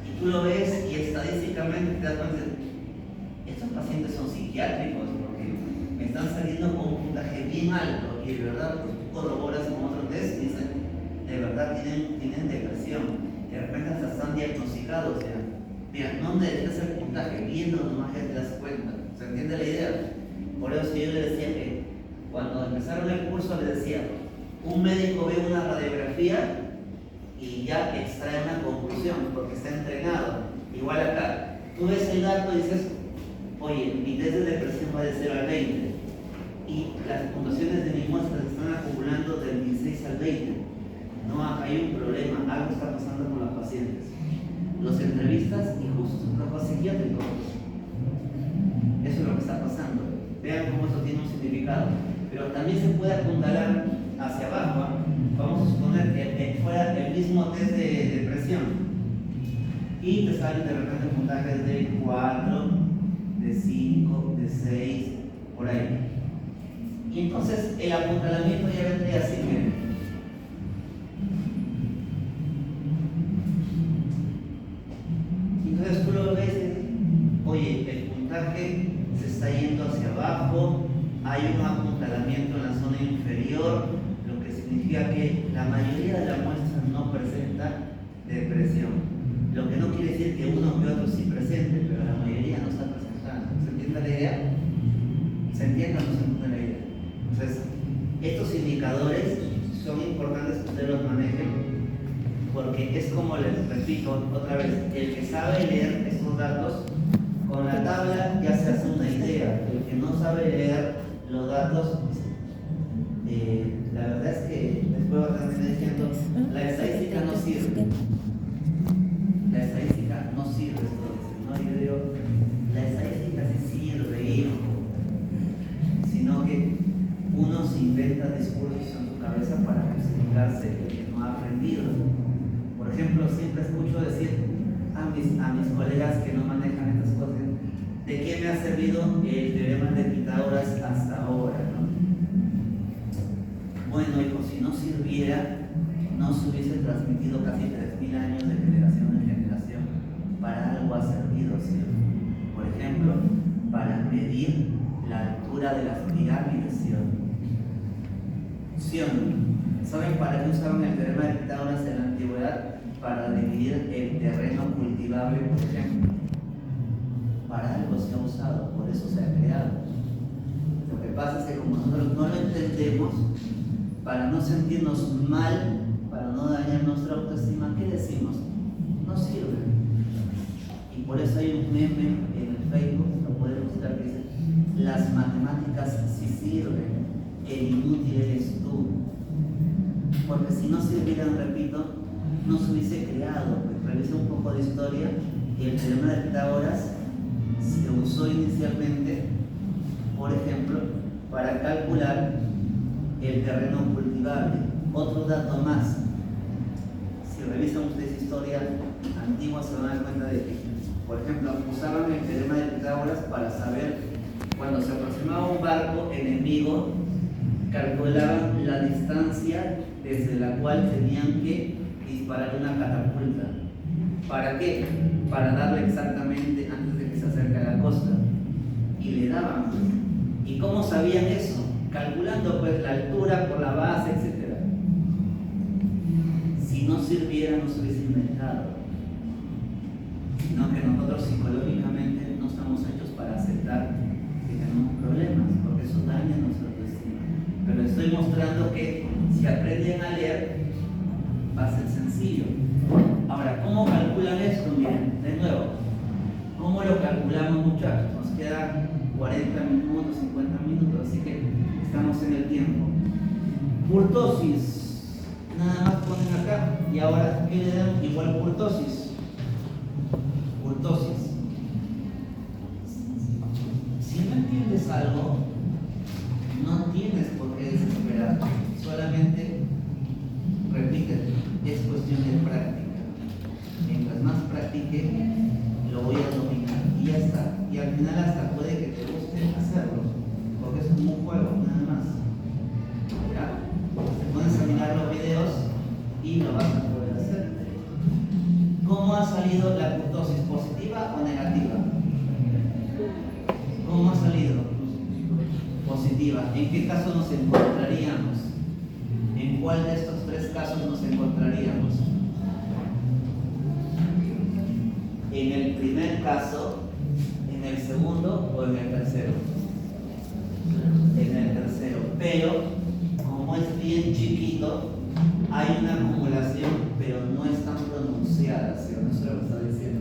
Y tú lo ves y estadísticamente te das cuenta de, estos pacientes son psiquiátricos porque me están saliendo con un puntaje bien alto y de verdad pues, tú corroboras con otro test y dicen, de verdad tienen depresión. De repente hasta están diagnosticados ya. Mira, no necesitas el puntaje, viendo nomás ya te das cuenta. ¿Se entiende la idea? Por eso yo le decía que cuando empezaron el curso le decía, un médico ve una radiografía y ya extrae una conclusión porque está entrenado. Igual acá, tú ves el dato y dices, oye, mi test de depresión va de 0 al 20 y las puntuaciones de mi muestra se están acumulando del 16 al 20. No, acá hay un problema, algo está pasando con los pacientes. Los entrevistas y justo es un trabajo psiquiátrico. Eso es lo que está pasando. Vean cómo eso tiene un significado. Pero también se puede apuntalar hacia abajo. ¿Eh? Vamos a suponer que fuera el mismo test de depresión y te salen de repente puntajes de 4, de 5, de 6, por ahí. Y entonces el apuntalamiento ya vendría así, miren. Entonces tú lo ves, oye, el puntaje se está yendo hacia abajo, hay un apuntalamiento en la zona inferior, lo que significa que la mayoría de la muestra no presenta depresión. Lo que no quiere decir que uno que otro sí presente, pero la mayoría no está presentando. ¿Se entiende la idea? ¿Se entiende o no se entiende la idea? Entonces, estos indicadores son importantes que ustedes los manejen, porque es como les repito otra vez, el que sabe leer estos datos, con la tabla ya se hace una idea. El que no sabe leer los datos, la verdad es que después va a terminar diciendo, la estadística no sirve. La estadística no sirve, ¿no? Yo digo, la estadística sí sirve, hijo, sino que uno se inventa discursos en su cabeza para justificarse lo que no ha aprendido. Por ejemplo, siempre escucho decir a mis colegas que no manejan estas cosas, ¿de qué me ha servido el teorema de Pitágoras hasta ahora, ¿no? Bueno, hijo, si no sirviera, no se hubiese transmitido casi 3.000 años de generación en generación. Para algo ha servido, ¿sí? Por ejemplo, para medir la altura de las pirámides, ¿sí? ¿Sí o no? ¿Saben para qué usaban el teorema de Pitágoras en la antigüedad? Para dividir el terreno cultivable, por ejemplo. Para algo se ha usado, por eso se ha creado. Lo que pasa es que como nosotros no lo entendemos, para no sentirnos mal, para no dañar nuestra autoestima, ¿qué decimos? No sirve. Y por eso hay un meme en el Facebook, lo pueden buscar, que dice, las matemáticas sí sirven, el inútil eres tú. Porque si no sirvieran, repito, no se hubiese creado. Pues revisa un poco de historia, el teorema de Pitágoras se usó inicialmente, por ejemplo, para calcular el terreno cultivable. Otro dato más, si revisan ustedes historia antigua se van a dar cuenta de que, por ejemplo, usaban el teorema de Pitágoras para saber cuando se aproximaba un barco enemigo, calculaban la distancia desde la cual tenían que disparar una catapulta. ¿Para qué? Para darle exactamente antes de que se acerque a la costa. Y le daban. ¿Y cómo sabían eso? Calculando pues la altura por la base, etc. Si no sirviera, no se hubiese inventado. Sino que nosotros psicológicamente no estamos hechos para aceptar que tenemos problemas, porque eso daña nuestra autoestima. Pero estoy mostrando que si aprenden a leer, va a ser sencillo. Ahora, ¿cómo calculan esto? Miren, de nuevo, ¿cómo lo calculamos, muchachos? Nos quedan 40 minutos, 50 minutos, así que estamos en el tiempo. Kurtosis, nada más ponen acá, y ahora, ¿qué le dan? Igual kurtosis. Kurtosis. Si no entiendes algo, no tienes por qué desesperar, solamente repite, es cuestión de práctica. Mientras más practique, lo voy a dominar y ya está. Y al final hasta puede que te guste hacerlo, porque es como un juego, nada más. ¿Ya? Te puedes examinar los videos y lo vas a poder hacer. ¿Cómo ha salido la kurtosis? ¿Positiva o negativa? ¿Cómo ha salido? Positiva. ¿En qué caso nos encontraríamos? ¿En cuál de estos tres casos nos encontraríamos? ¿En el primer caso, en el segundo o en el tercero? En el tercero. Pero, como es bien chiquito, hay una acumulación, pero no es tan pronunciada, ¿sí? No sé lo que está diciendo.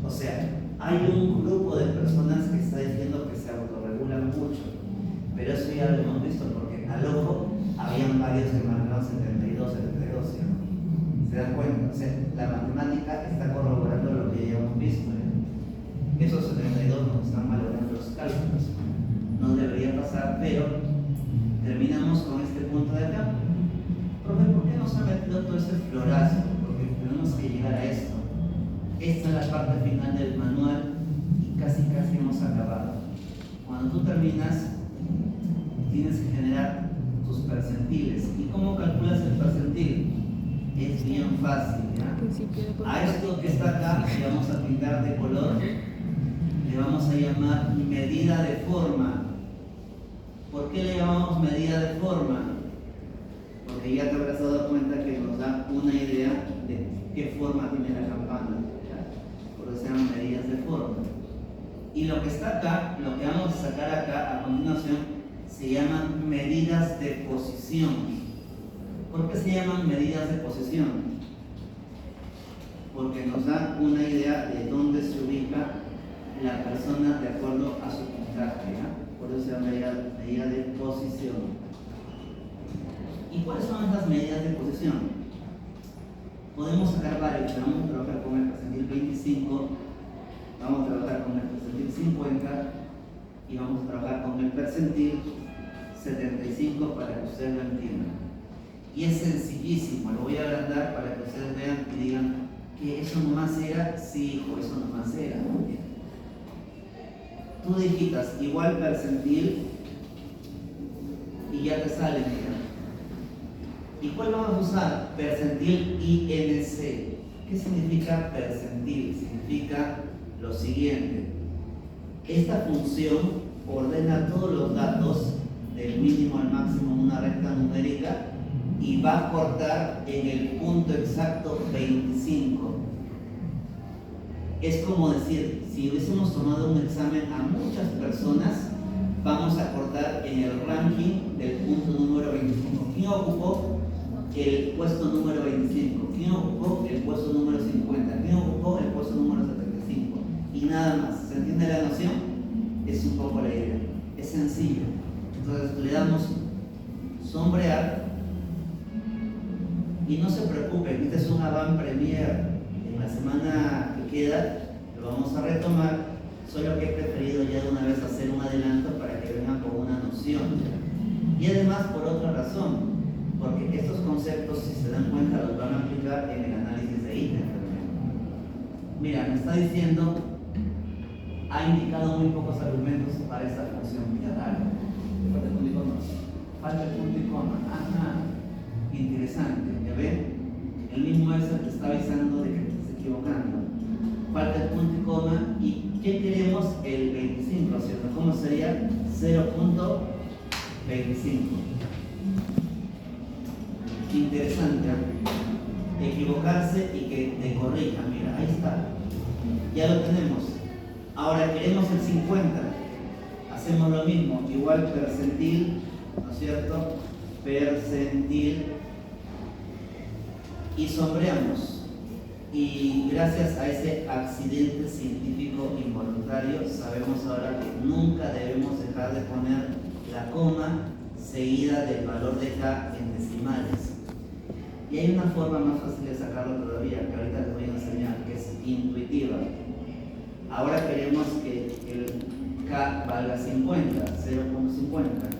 O sea, hay un grupo de personas que está diciendo que se autorregulan mucho, pero eso ya lo hemos visto porque al ojo habían varios que marcaron 72, 72, ¿sí? ¿Se dan cuenta? O sea, la matemática está corroborando lo que ya hemos visto, ¿eh? Esos 72 nos están valorando los cálculos. No debería pasar, pero terminamos con este punto de acá. Profe, ¿por qué nos ha metido todo ese florazo? Porque tenemos que llegar a esto. Esta es la parte final del manual y casi hemos acabado. Cuando tú terminas, tienes que generar tus percentiles. ¿Y cómo calculas el percentil? Es bien fácil, ¿ya? A esto que está acá le vamos a pintar de color, le vamos a llamar medida de forma. ¿Por qué le llamamos medida de forma? Porque ya te habrás dado cuenta que nos da una idea de qué forma tiene la campana. Por eso se llaman medidas de forma. Y lo que está acá, lo que vamos a sacar acá a continuación, se llaman medidas de posición. ¿Por qué se llaman medidas de posición? Porque nos da una idea de dónde se ubica la persona de acuerdo a su puntaje. Por eso se llama medida de posición. ¿Y cuáles son estas medidas de posición? Podemos sacar varios. Vamos a trabajar con el percentil 25, vamos a trabajar con el percentil 50 y vamos a trabajar con el percentil 75 para que ustedes lo entiendan. Y es sencillísimo, lo voy a agrandar para que ustedes vean y digan que eso nomás era, sí, hijo, eso nomás era. Tú digitas igual percentil y ya te sale, mira. ¿Y cuál vamos a usar? Percentil INC. ¿Qué significa percentil? Significa lo siguiente. Esta función ordena todos los datos del mínimo al máximo en una recta numérica y va a cortar en el punto exacto 25. Es como decir, si hubiésemos tomado un examen a muchas personas, vamos a cortar en el ranking del punto número 25. ¿Quién ocupó el puesto número 25? ¿Quién ocupó el puesto número 50? ¿Quién ocupó el puesto número 75? Y nada más. ¿Se entiende la noción? Es un poco la idea. Es sencillo. Entonces le damos sombrear y no se preocupen, esta es una avant premiere. En la semana que queda lo vamos a retomar, solo que he preferido ya de una vez hacer un adelanto para que vengan con una noción. Y además por otra razón, porque estos conceptos, si se dan cuenta, los van a aplicar en el análisis de ítem también. Mira, me está diciendo, ha indicado muy pocos argumentos para esta función. Qué raro. Falta el punto y coma. Falta el punto y coma. Ajá. Interesante. ¿Ya ven? El mismo Excel te está avisando de que te estás equivocando. Falta el punto y coma. ¿Y qué queremos? El 25, ¿cierto? ¿Cómo sería? 0.25. Interesante, ¿eh? Equivocarse y que te corrija. Mira, ahí está. Ya lo tenemos. Ahora queremos el 50. Hacemos lo mismo. Igual percentil, ¿no es cierto? Percentil. Y sombreamos. Y gracias a ese accidente científico involuntario, sabemos ahora que nunca debemos dejar de poner la coma seguida del valor de K en decimales. Y hay una forma más fácil de sacarlo todavía, que ahorita les voy a enseñar, que es intuitiva. Ahora queremos que el K valga 50, 0.50.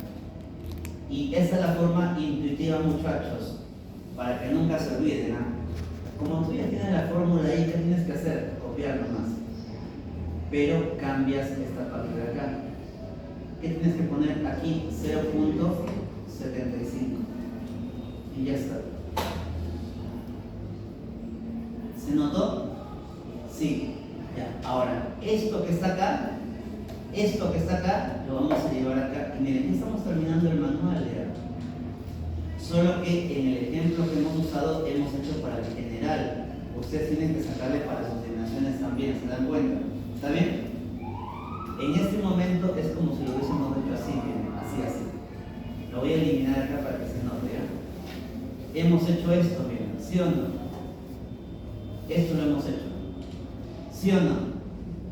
Y esa es la forma intuitiva, muchachos, para que nunca se olviden. Como tú ya tienes la fórmula ahí, ¿qué tienes que hacer? Copiar nomás. Pero cambias esta parte de acá. ¿Qué tienes que poner aquí? 0.75. Y ya está. ¿Se notó? Sí. Ya. Ahora, esto que está acá, lo vamos a llevar acá. Y miren, ya estamos terminando el manual ya. Solo que en el ejemplo que hemos usado, hemos hecho para el general. Ustedes tienen que sacarle para sus dimensiones también, ¿se dan cuenta? ¿Está bien? En este momento es como si lo hubiésemos hecho así, miren, así. Lo voy a eliminar acá para que se note, ¿ya? Hemos hecho esto, miren, ¿sí o no? Esto lo hemos hecho, ¿sí o no?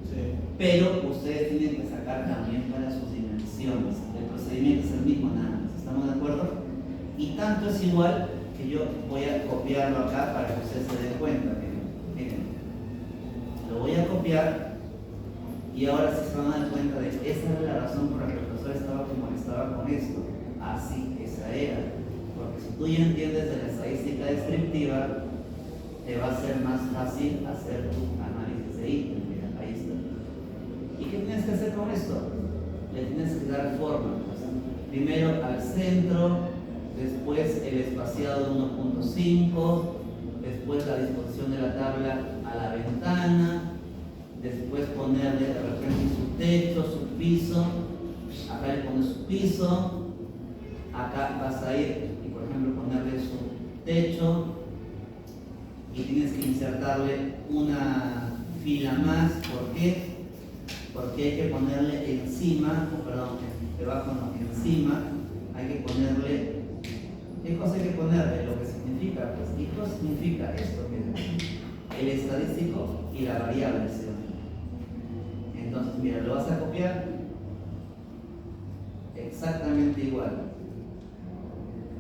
Sí. Pero ustedes tienen que sacar también para sus dimensiones. El procedimiento es el mismo, nada más. ¿Estamos de acuerdo? Y tanto es igual que yo voy a copiarlo acá para que ustedes se den cuenta. Miren, lo voy a copiar y ahora sí se van a dar cuenta de que esa era la razón por la que el profesor estaba como estaba con esto. Así, esa era. Porque si tú ya entiendes de la estadística descriptiva, te va a ser más fácil hacer tu análisis de ítem. Mira, ahí está. ¿Y qué tienes que hacer con esto? Le tienes que dar forma. Pues, primero al centro, después el espaciado de 1.5, después la disposición de la tabla a la ventana, después ponerle de repente su techo, su piso, acá le pones piso, acá vas a ir y por ejemplo ponerle su techo y tienes que insertarle una fila más. ¿Por qué? Porque hay que ponerle encima, debajo no, encima hay que ponerle, ¿qué cosa hay que ponerle? Lo que significa, pues, ¿qué cosa significa esto? Miren, el estadístico y la variable, ¿sí? Entonces, mira, lo vas a copiar exactamente igual.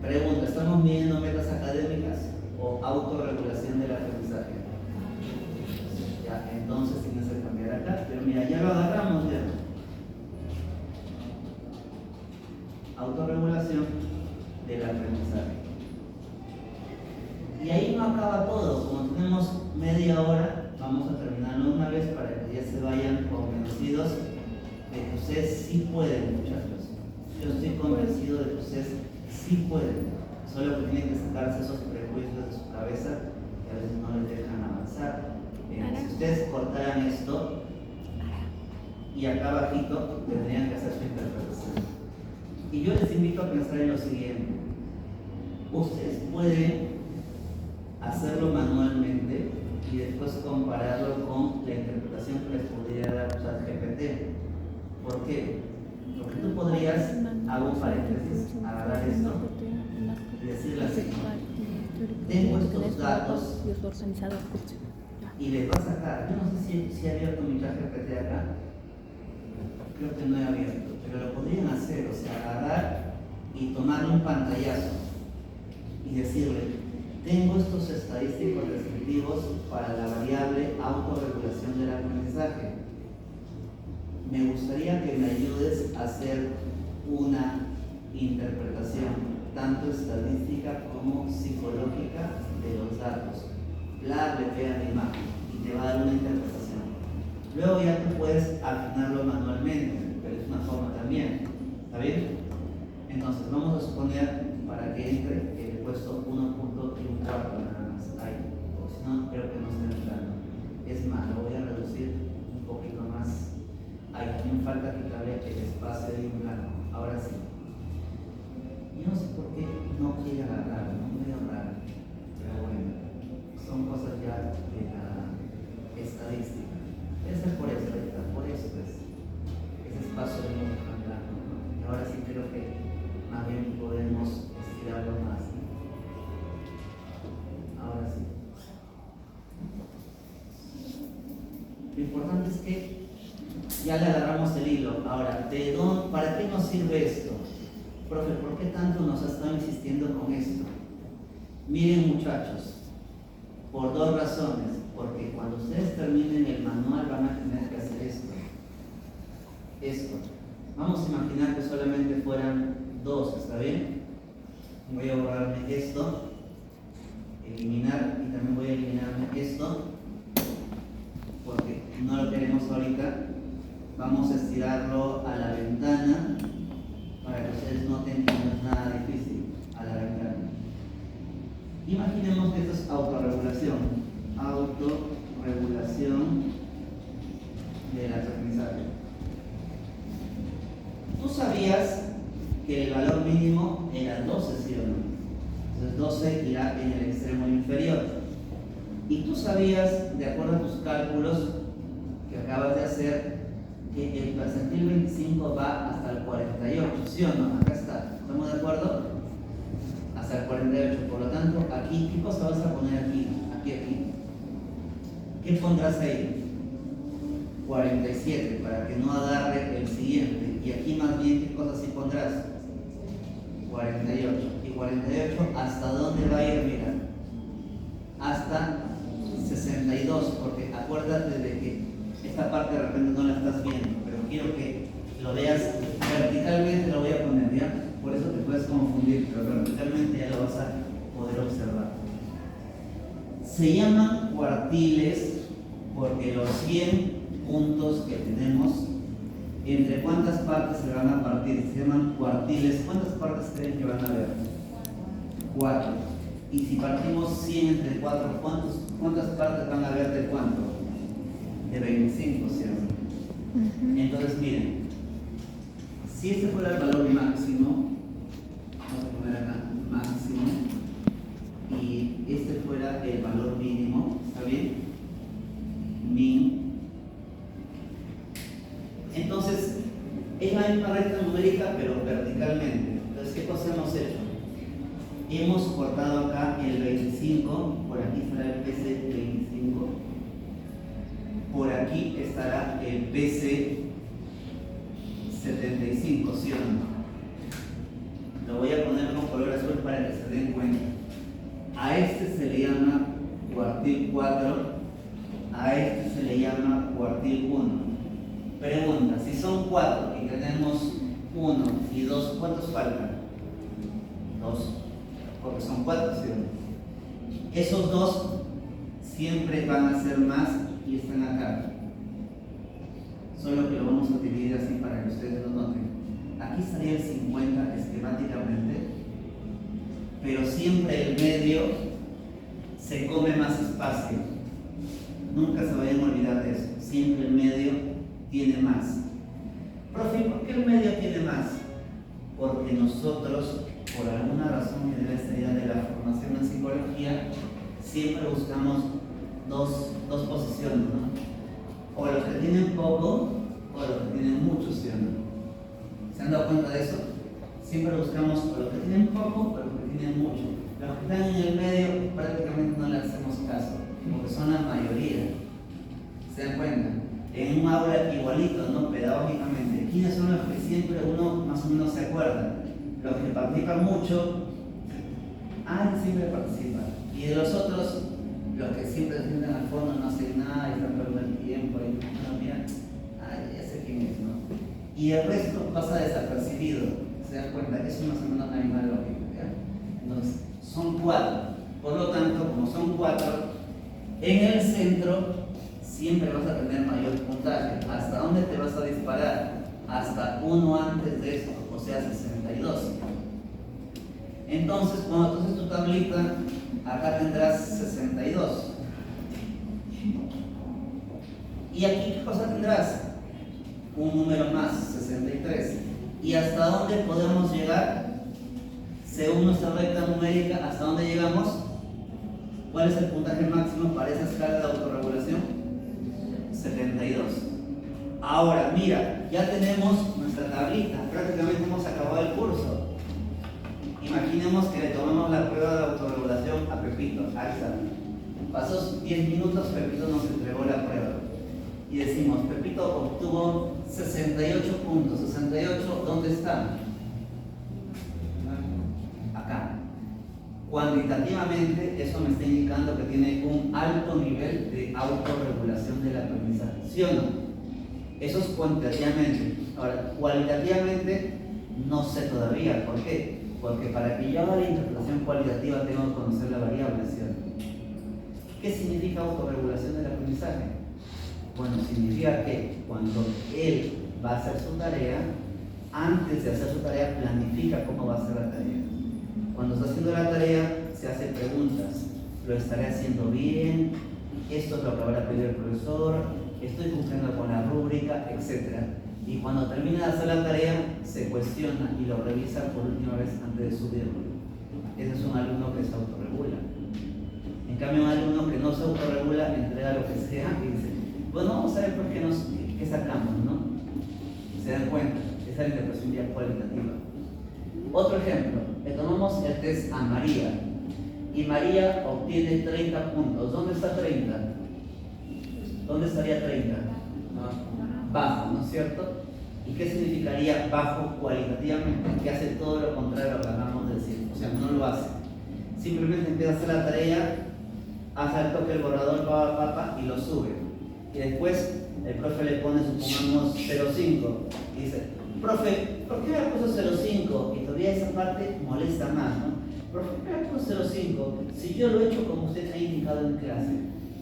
Pregunta, ¿estamos midiendo metas académicas o autorregulación del aprendizaje? Ya, entonces tienes que cambiar acá, pero mira, ya lo agarramos ya. Autorregulación del aprendizaje. Y ahí no acaba todo, como tenemos media hora, vamos a terminarlo una vez para que ya se vayan convencidos de que ustedes sí pueden, muchachos. Yo estoy convencido de que ustedes sí pueden, solo que tienen que sacarse esos prejuicios de su cabeza que a veces no les dejan avanzar. Si ustedes cortaran esto y acá abajito tendrían que hacer su interpretación. Y yo les invito a pensar en lo siguiente: ustedes pueden hacerlo manualmente y después compararlo con la interpretación que les podría dar ChatGPT. ¿Por qué? Porque tú podrías, hago un paréntesis, agarrar esto y decirle así: tengo estos datos y les va a sacar. Yo no sé si he abierto mi ChatGPT acá, creo que no he abierto, pero lo podrían hacer, o sea, agarrar y tomarle un pantallazo y decirle: tengo estos estadísticos descriptivos para la variable autorregulación del aprendizaje. Me gustaría que me ayudes a hacer una interpretación, tanto estadística como psicológica, de los datos. Le pega la imagen y te va a dar una interpretación. Luego ya tú puedes afinarlo manualmente, pero es una forma también. ¿Está bien? Entonces vamos a suponer, para que entre, que le he puesto 1 punto y un cuarto nada más ahí, porque si no creo que no está entrando. Es más, lo voy a reducir un poquito más. Ahí también falta quitarle el espacio de un blanco. Ahora sí. Yo no sé por qué no quiere agarrar, no me medio raro, pero bueno, son cosas ya de la estadística. Debe ser por eso, por eso es ese espacio de un blanco, ¿no? Y ahora sí creo que más bien podemos estirarlo más, ¿no? Ahora sí. Lo importante es que ya le agarramos el hilo. Ahora, ¿para qué nos sirve esto? Profe, ¿por qué tanto nos ha estado insistiendo con esto? Miren, muchachos, por dos razones. Porque cuando ustedes terminen el manual van a tener que hacer esto. Vamos a imaginar que solamente fueran 2, ¿está bien? Voy a borrarme esto, eliminar, y también voy a eliminarme esto, porque no lo queremos ahorita. Vamos a estirarlo a la ventana para que ustedes noten que no es nada difícil, a la ventana. Imaginemos que esto es autorregulación del aprendizaje. ¿Tú sabías que el valor mínimo era 12, sí o no? Entonces 12 irá en el extremo inferior. Y tú sabías, de acuerdo a tus cálculos que acabas de hacer, que el percentil 25 va hasta el 48, ¿sí o no? Acá está, ¿estamos de acuerdo? Hasta el 48, por lo tanto, aquí, ¿qué cosa vas a poner aquí? Aquí. ¿Qué pondrás ahí? 47, para que no agarre el siguiente. Y aquí más bien, ¿qué cosa sí pondrás? 48. Y 48, ¿hasta dónde va a ir? Mira, hasta 62, porque acuérdate de que esta parte de repente no la estás viendo, pero quiero que lo veas verticalmente, lo voy a poner, ¿ya? Por eso te puedes confundir, pero verticalmente ya lo vas a poder observar. Se llaman cuartiles porque los 100 puntos que tenemos, ¿entre cuántas partes se van a partir? Se llaman cuartiles. ¿Cuántas partes creen que van a haber? 4. Y si partimos 100 entre 4, ¿cuántas partes van a haber de cuánto? De 25, ¿cierto? Entonces miren, Si este fuera el valor máximo, vamos a poner acá máximo, y este fuera el valor mínimo, ¿está bien? Min. Entonces, es la misma recta numérica, pero verticalmente. Entonces, ¿qué cosa hemos hecho? Hemos cortado acá el 25, por aquí estará el PC 25, por aquí estará el PC 75, ¿sí o no? Lo voy a poner con color azul para que se den cuenta. A este se le llama cuartil 4, a este se le llama cuartil 1. Pregunta, si son 4 y tenemos 1 y 2, ¿cuántos faltan? 2, porque son 4, ¿sí o no? Esos 2 siempre van a ser más y están acá. Solo que lo vamos a dividir así para que ustedes lo noten. Aquí estaría el 50 esquemáticamente, pero siempre el medio se come más espacio. Nunca se vayan a olvidar de eso. Siempre el medio tiene más. Profe, ¿por qué el medio tiene más? Porque nosotros, por alguna razón que debe ser ya de la formación en psicología, siempre buscamos dos posiciones, ¿no? O los que tienen poco o los que tienen mucho, ¿sí o no? ¿Se han dado cuenta de eso? Siempre buscamos o los que tienen poco o los que tienen mucho. Los que están en el medio prácticamente no le hacemos caso, porque son la mayoría. ¿Se dan cuenta? En un aula igualito, ¿no? Pedagógicamente, ¿quiénes son los que siempre uno más o menos se acuerda? Los que participan mucho, siempre participan. Y de los otros, los que siempre se sientan al fondo, no hacen nada y están perdiendo el tiempo y no, mira, ya sé quién es, ¿no? Y el resto pasa desapercibido, ¿se dan cuenta? Es más o menos la misma lógica, ¿ya? Entonces, son 4, por lo tanto, como son 4, en el centro siempre vas a tener mayor puntaje. ¿Hasta dónde te vas a disparar? Hasta 1 antes de esto, o sea, 62. Entonces, cuando tú haces tu tablita, acá tendrás 62. ¿Y aquí qué cosa tendrás? Un número más, 63. ¿Y hasta dónde podemos llegar? Según nuestra recta numérica, ¿hasta dónde llegamos? ¿Cuál es el puntaje máximo para esa escala de autorregulación? 72. Ahora, mira, ya tenemos nuestra tablita, prácticamente hemos acabado el curso. Imaginemos que le tomamos la prueba de autorregulación a Pepito, al examen. Pasó 10 minutos, Pepito nos entregó la prueba. Y decimos, Pepito obtuvo 68 puntos. 68, ¿dónde está? Acá. Cuantitativamente, eso me está indicando que tiene un alto nivel de autorregulación del aprendizaje, ¿sí o no? Eso es cuantitativamente. Ahora, cualitativamente, no sé todavía. ¿Por qué? Porque para que yo haga la interpretación cualitativa tengo que conocer la variable, ¿cierto? ¿Qué significa autorregulación del aprendizaje? Bueno, significa que cuando él va a hacer su tarea, antes de hacer su tarea planifica cómo va a hacer la tarea. Cuando está haciendo la tarea, se hace preguntas. ¿Lo estaré haciendo bien? ¿Esto es lo que habrá pedido el profesor? ¿Estoy cumpliendo con la rúbrica? Etcétera. Y cuando termina de hacer la tarea, se cuestiona y lo revisa por última vez antes de subirlo. Ese es un alumno que se autorregula. En cambio, un alumno que no se autorregula, entrega lo que sea y dice, bueno, vamos a ver por qué sacamos, ¿no? ¿Se dan cuenta? Esa es la interpretación ya cualitativa. Otro ejemplo, le tomamos el test a María y María obtiene 30 puntos. ¿Dónde está 30? ¿Dónde estaría 30? Bajo, ¿no es cierto? ¿Y qué significaría bajo cualitativamente? Que hace todo lo contrario a lo que acabamos de decir, o sea, no lo hace. Simplemente empieza a hacer la tarea, hace al toque el borrador y lo sube. Y después el profe le pone, supongamos, 0,5 y dice, profe, ¿por qué me puso 0,5? Y todavía esa parte molesta más, ¿no? Profe, ¿por qué me puso 0,5? Si yo lo he hecho como usted ha indicado en clase.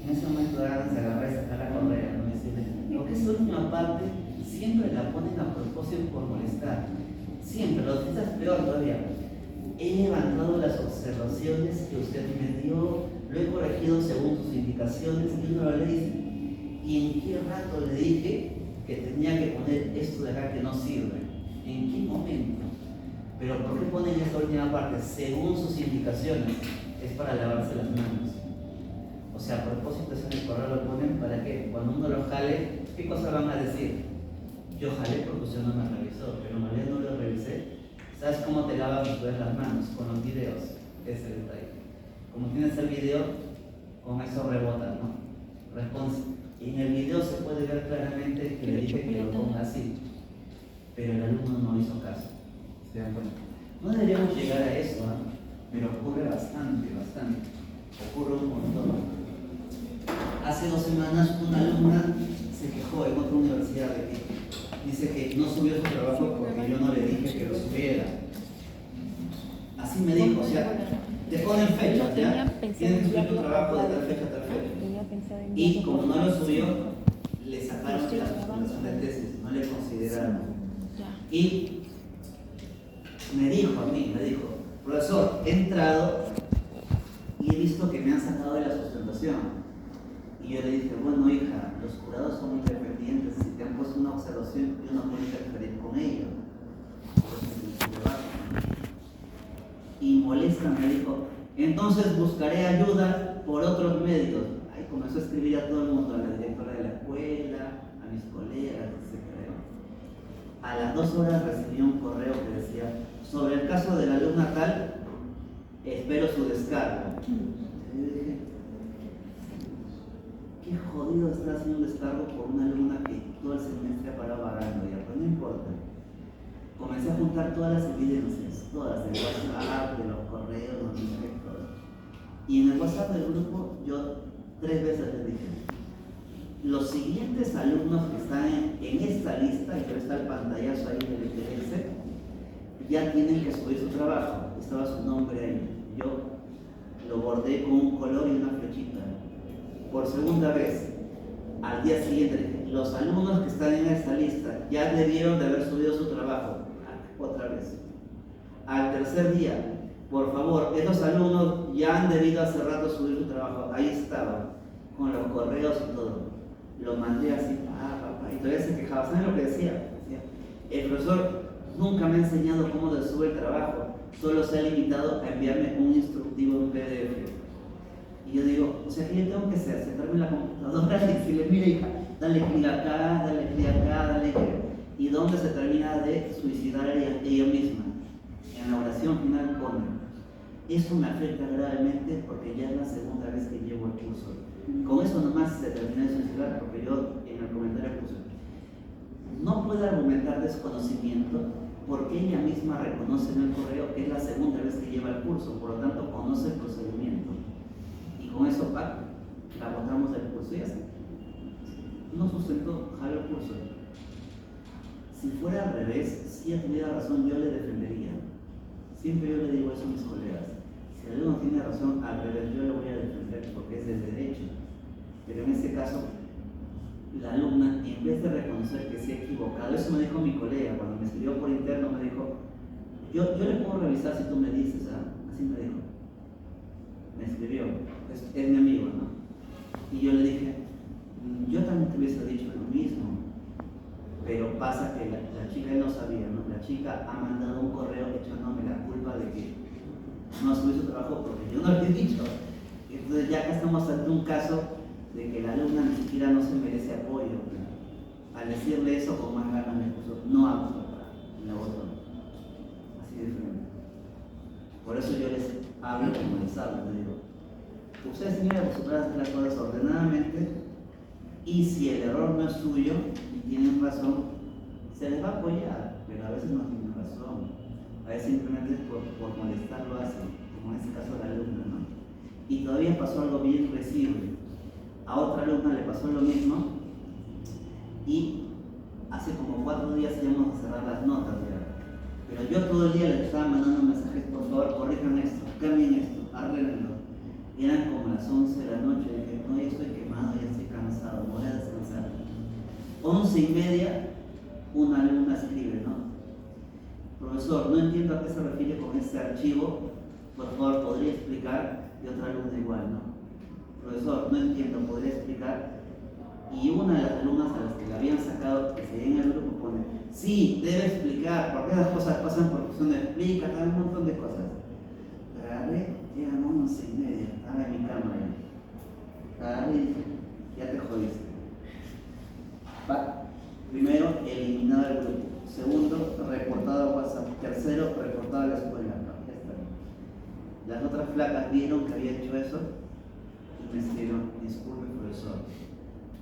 En ese momento dan se agarra y sacar la correa, ¿no? Y decirle, porque esa última parte siempre la ponen a propósito por molestar. Siempre, lo que es peor todavía. He levantado las observaciones que usted me dio, lo he corregido según sus indicaciones y uno le dice, ¿y en qué rato le dije que tenía que poner esto de acá que no sirve? ¿En qué momento? Pero ¿por qué ponen esta última parte? Según sus indicaciones, es para lavarse las manos. O sea, a propósito, eso en el correo lo ponen para que cuando uno lo jale, ¿qué cosa van a decir? Yo jalé porque usted no me revisó, pero en realidad no lo revisé. ¿Sabes cómo te lavas después las manos? Con los videos. Ese es el detalle. Como tienes el video, con eso rebota, ¿no? Responde. En el video se puede ver claramente que le dije que lo ponga así, pero el alumno no hizo caso. ¿Se dan cuenta? No deberíamos llegar a eso, ¿eh? Pero ocurre bastante. Ocurre un montón. Hace 2 semanas una alumna se quejó en otra universidad de que dice que no subió su trabajo porque yo no le dije que lo subiera. Así me dijo, o sea, te ponen fechas, ¿ya? Tienes que subir tu trabajo de tal fecha a tal fecha. Y como no lo subió, le sacaron la presentación de tesis, no le consideraron. Y me dijo, profesor, he entrado y he visto que me han sacado de la sustentación. Y yo le dije, bueno hija, los jurados son independientes, si te han puesto una observación, yo no puedo interferir con ello. Y molesta me dijo, entonces buscaré ayuda por otros medios. Ahí comenzó a escribir a todo el mundo, a la directora de la escuela, a mis colegas, etc. A las 2 horas recibí un correo que decía, sobre el caso de la alumna tal, espero su descargo. Y yo dije, qué jodido estar haciendo un descargo por una alumna que todo el semestre ha parado vagando, ya, pues no importa. Comencé a juntar todas las evidencias, todas, del WhatsApp, de los correos, los mensajes, todo. Y en el WhatsApp del grupo, yo 3 veces les dije, los siguientes alumnos que están en esta lista, y que está el pantallazo ahí del ITS, ya tienen que subir su trabajo. Estaba su nombre ahí. Yo lo bordé con un color y una flechita. Por segunda vez, al día siguiente, los alumnos que están en esta lista ya debieron de haber subido su trabajo. Otra vez. Al tercer día, por favor, estos alumnos ya han debido hace rato subir su trabajo. Ahí estaba, con los correos y todo. Lo mandé así, papá, y todavía se quejaba. ¿Saben lo que decía? Decía, el profesor nunca me ha enseñado cómo se sube el trabajo, solo se ha limitado a enviarme un instructivo en PDF. Y yo digo, o sea, ¿qué yo tengo que hacer? Sentarme en la computadora y decirle, mira hija, dale clic acá, dale clic acá, dale clic. ¿Y dónde se termina de suicidar ella misma? En la oración final pone, eso me afecta gravemente porque ya es la segunda vez que llevo el curso. Con eso nomás se termina de suicidar, porque yo en el comentario puse, no puede argumentar desconocimiento porque ella misma reconoce en el correo que es la segunda vez que lleva el curso, por lo tanto conoce el procedimiento. Y con eso, la botamos del curso y así. No sustentó, jaló el curso. Si fuera al revés, si ella tuviera razón, yo le defendería. Siempre yo le digo eso a mis colegas. Si el alumno tiene razón, al revés, yo le voy a defender porque es de derecho. Pero en este caso, la alumna, en vez de reconocer que se ha equivocado, eso me dijo mi colega, cuando me escribió por interno, me dijo, yo le puedo revisar si tú me dices, así me dijo. Me escribió, es mi amigo, ¿no? Y yo le dije, yo también te hubiese dicho lo mismo. Pero pasa que la chica no sabía, ¿no? La chica ha mandado un correo echándome la culpa de que no subí su trabajo porque yo no le he dicho. Entonces ya acá estamos ante un caso de que la alumna ni siquiera no se merece apoyo. Al decirle eso con más ganas me puso, no hago la botón. Así de frente. Por eso yo les hablo como les hablo, les digo, ustedes tienen que acostumbrar a hacer las cosas ordenadamente y si el error no es suyo, tienen razón, se les va a apoyar, pero a veces no tienen razón. A veces simplemente por molestar lo hacen, como en este caso la alumna, ¿no? Y todavía pasó algo bien reciente. A otra alumna le pasó lo mismo y hace como 4 días íbamos a cerrar las notas ya. Pero yo todo el día les estaba mandando mensajes, por favor, corrijan esto, cambien esto, arreglenlo. Y eran como las 11 de la noche, y dije, no, ya estoy quemado, ya estoy cansado, voy a descansar. 11:30, una alumna escribe, ¿no? Profesor, no entiendo a qué se refiere con este archivo, por favor, ¿podría explicar? Y otra alumna igual, ¿no? Profesor, no entiendo, ¿podría explicar? Y una de las alumnas a las que la habían sacado, que seguía en el grupo, pone, Sí, debe explicar por qué las cosas pasan por cuestión de explica, un montón de cosas. Agarré, eran 11:30, estaba en mi cama ya. Agarré y dije, ya te jodiste. Primero, eliminado el grupo. Segundo, reportado a WhatsApp. Tercero, reportado a la escuela. No, ya está. Las otras flacas vieron que había hecho eso y me escribieron, disculpe profesor.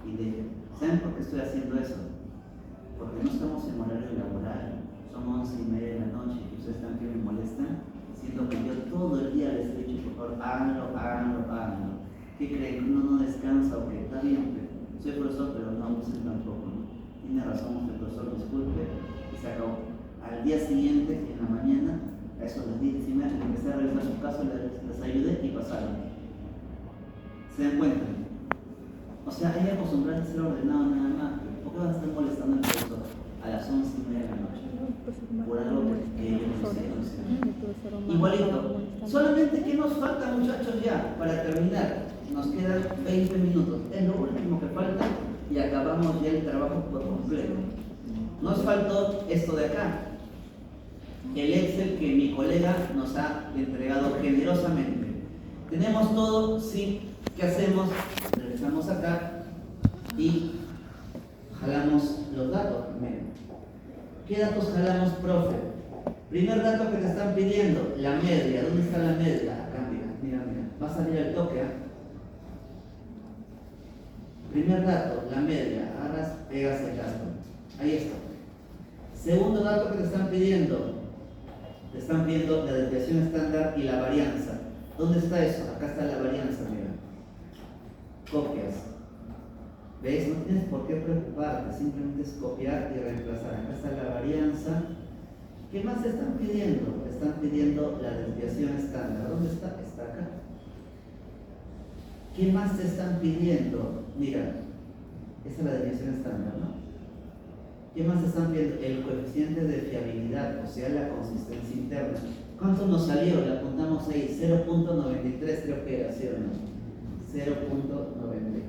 Y le dije, ¿saben por qué estoy haciendo eso? Porque no estamos en horario laboral, son 11:30 de la noche y ustedes están que me molestan, siendo que yo todo el día les he dicho, por favor, háganlo. ¿Qué creen? ¿Uno no descansa o qué? Está bien, soy profesor, pero no abusen tampoco, ¿no? Tiene razón usted, profesor, disculpe, y se acabó. Al día siguiente, en la mañana, a eso las 10:30, empecé a revisar su caso, les ayudé y pasaron. ¿Se dan cuenta? O sea, hay que acostumbrarse a ser ordenado nada más. ¿Por qué vas a estar molestando al profesor a las 11:30 de la noche? Por algo que ellos no se. Igualito. Solamente, ¿qué nos falta, muchachos, ya? Para terminar, nos quedan 20 minutos. Es lo último que falta y acabamos ya el trabajo por completo. Nos faltó esto de acá. El Excel que mi colega nos ha entregado generosamente. Tenemos todo, sí. ¿Qué hacemos? Regresamos acá y jalamos los datos primero. ¿Qué datos jalamos, profe? Primer dato que te están pidiendo, la media. ¿Dónde está la media? Acá, mira. Va a salir el toque, ¿eh? Primer dato, la media. Agarras, pegas el gasto. Ahí está. Segundo dato que te están pidiendo la desviación estándar y la varianza. ¿Dónde está eso? Acá está la varianza, mira. Copias. ¿Ves? No tienes por qué preocuparte, simplemente es copiar y reemplazar. Acá está la varianza. ¿Qué más te están pidiendo? Te están pidiendo la desviación estándar. ¿Dónde está? Está acá. ¿Qué más te están pidiendo? Mira, esta es la desviación estándar, ¿no? ¿Qué más te están pidiendo? El coeficiente de fiabilidad, o sea, la consistencia interna. ¿Cuánto nos salió? Le apuntamos ahí, 0.93 creo que era, ¿sí o no? 0.93.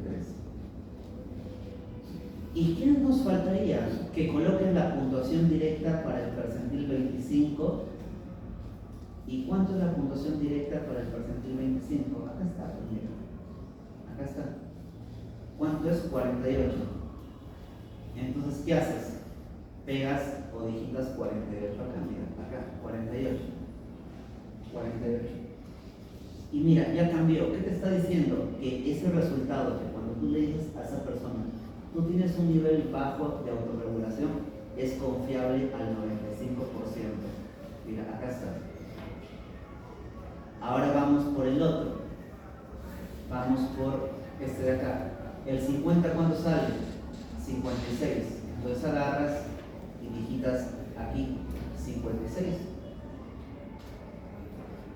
¿Y qué nos faltaría? Que coloquen la puntuación directa para el percentil 25. ¿Y cuánto es la puntuación directa para el percentil 25? Acá está, mira. Acá está. ¿Cuánto es? 48. Entonces, ¿qué haces? Pegas o digitas 48 acá, mira, acá, 48. Y mira, ya cambió. ¿Qué te está diciendo? Que ese resultado, que cuando tú le dices a esa persona, tú tienes un nivel bajo de autorregulación, es confiable al 95%. Mira, acá está. Ahora vamos por el otro. Vamos por este de acá. El 50, ¿cuánto sale? 56. Entonces agarras y digitas aquí 56.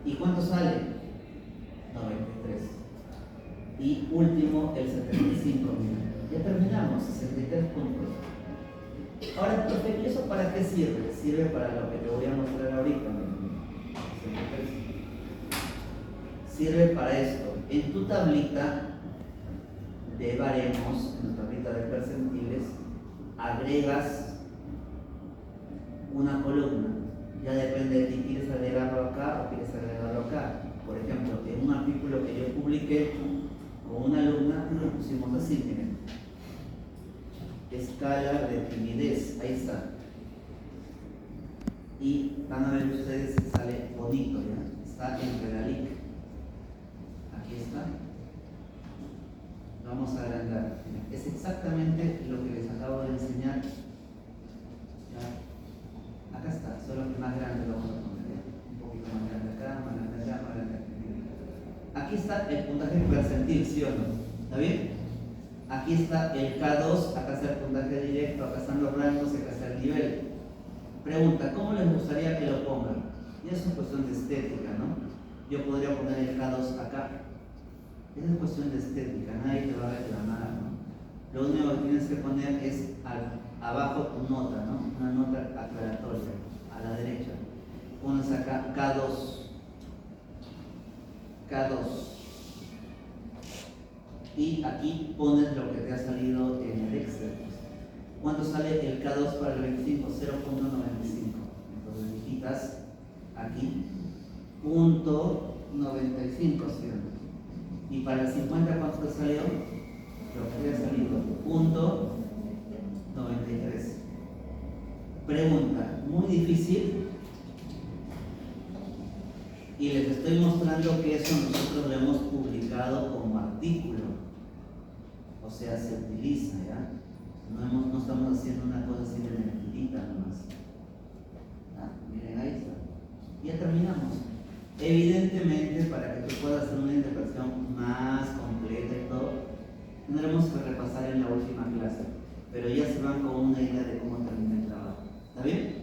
¿Y cuánto sale? 93. Y último, el 75. Mira. Ya terminamos, 63 puntos. Ahora, profe, ¿y eso para qué sirve? Sirve para lo que te voy a mostrar ahorita. Sirve para esto. En tu tablita de baremos, en tu tablita de percentiles, agregas una columna. Ya depende de ti, ¿quieres agregarlo acá o quieres agregarlo acá? Por ejemplo, en un artículo que yo publiqué con una alumna, lo pusimos así, miren. Escala de timidez, ahí está. Y van a ver ustedes que sale bonito, ¿ya? Está en Redalic. Aquí está. Vamos a agrandar. Es exactamente lo que les acabo de enseñar. ¿Ya? Acá está, solo que más grande lo vamos a poner. ¿Ya? Un poquito más grande acá, más grande acá, más grande acá. Aquí está el puntaje percentil, ¿sí o no? ¿Está bien? Aquí está el K2, acá está el puntaje directo, acá están los rangos, acá está el nivel. Pregunta, ¿cómo les gustaría que lo pongan? Y es una cuestión de estética, ¿no? Yo podría poner el K2 acá. Es cuestión de estética, nadie te va a reclamar, ¿no? Lo único que tienes que poner es abajo tu nota, ¿no? Una nota aclaratoria, a la derecha. Pones acá K2. Y aquí pones lo que te ha salido en el Excel. ¿Cuánto sale el K2 para el 25? 0.95. Entonces digitas aquí punto 95, ¿sí? Y para el 50, ¿cuánto te salió? Lo que había salido, punto 93. Pregunta, muy difícil. Y les estoy mostrando que eso nosotros lo hemos publicado como artículo. O sea, se utiliza, ¿ya? No estamos haciendo una cosa así de mentirita nomás. Miren, ahí está. Ya terminamos. Evidentemente, para que tú puedas hacer una interpretación más completa y todo, tendremos que repasar en la última clase. Pero ya se van con una idea de cómo termina el trabajo. ¿Está bien?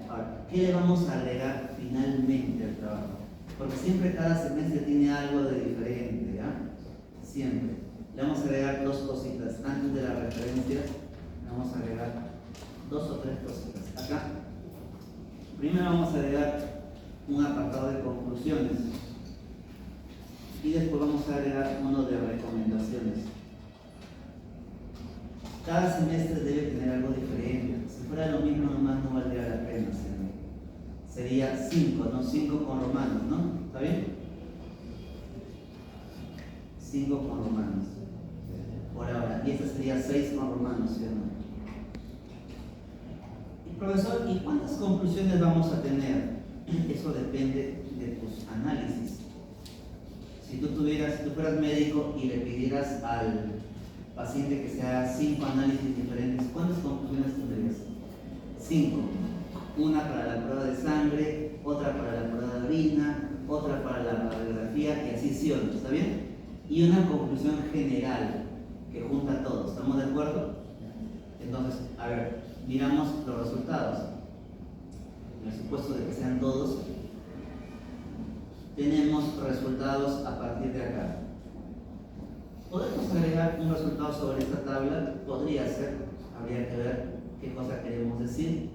Ahora, ¿qué le vamos a agregar finalmente al trabajo? Porque siempre cada semestre tiene algo de diferente, ¿ya? Siempre. Le vamos a agregar dos cositas. Antes de las referencias, le vamos a agregar dos o tres cositas. Acá, primero vamos a agregar un apartado de conclusiones. Y después vamos a agregar uno de recomendaciones. Cada semestre debe tener algo diferente. Si fuera lo mismo nomás no valdría la pena. Sería 5, ¿no? 5 con romanos, ¿no? ¿Está bien? 5 con romanos. Por ahora. Y esta sería 6 con romanos, ¿sí o no? Y profesor, ¿y cuántas conclusiones vamos a tener? Eso depende de tus análisis. Si tú fueras médico y le pidieras al paciente que se haga 5 análisis diferentes, ¿cuántas conclusiones tendrías? 5. Una para la prueba de sangre, otra para la prueba de orina, otra para la radiografía y así sí o no, ¿está bien? Y una conclusión general que junta a todos, ¿estamos de acuerdo? Entonces, a ver, miramos los resultados. En el supuesto de que sean todos, tenemos resultados a partir de acá. ¿Podemos agregar un resultado sobre esta tabla? Podría ser, habría que ver qué cosa queremos decir.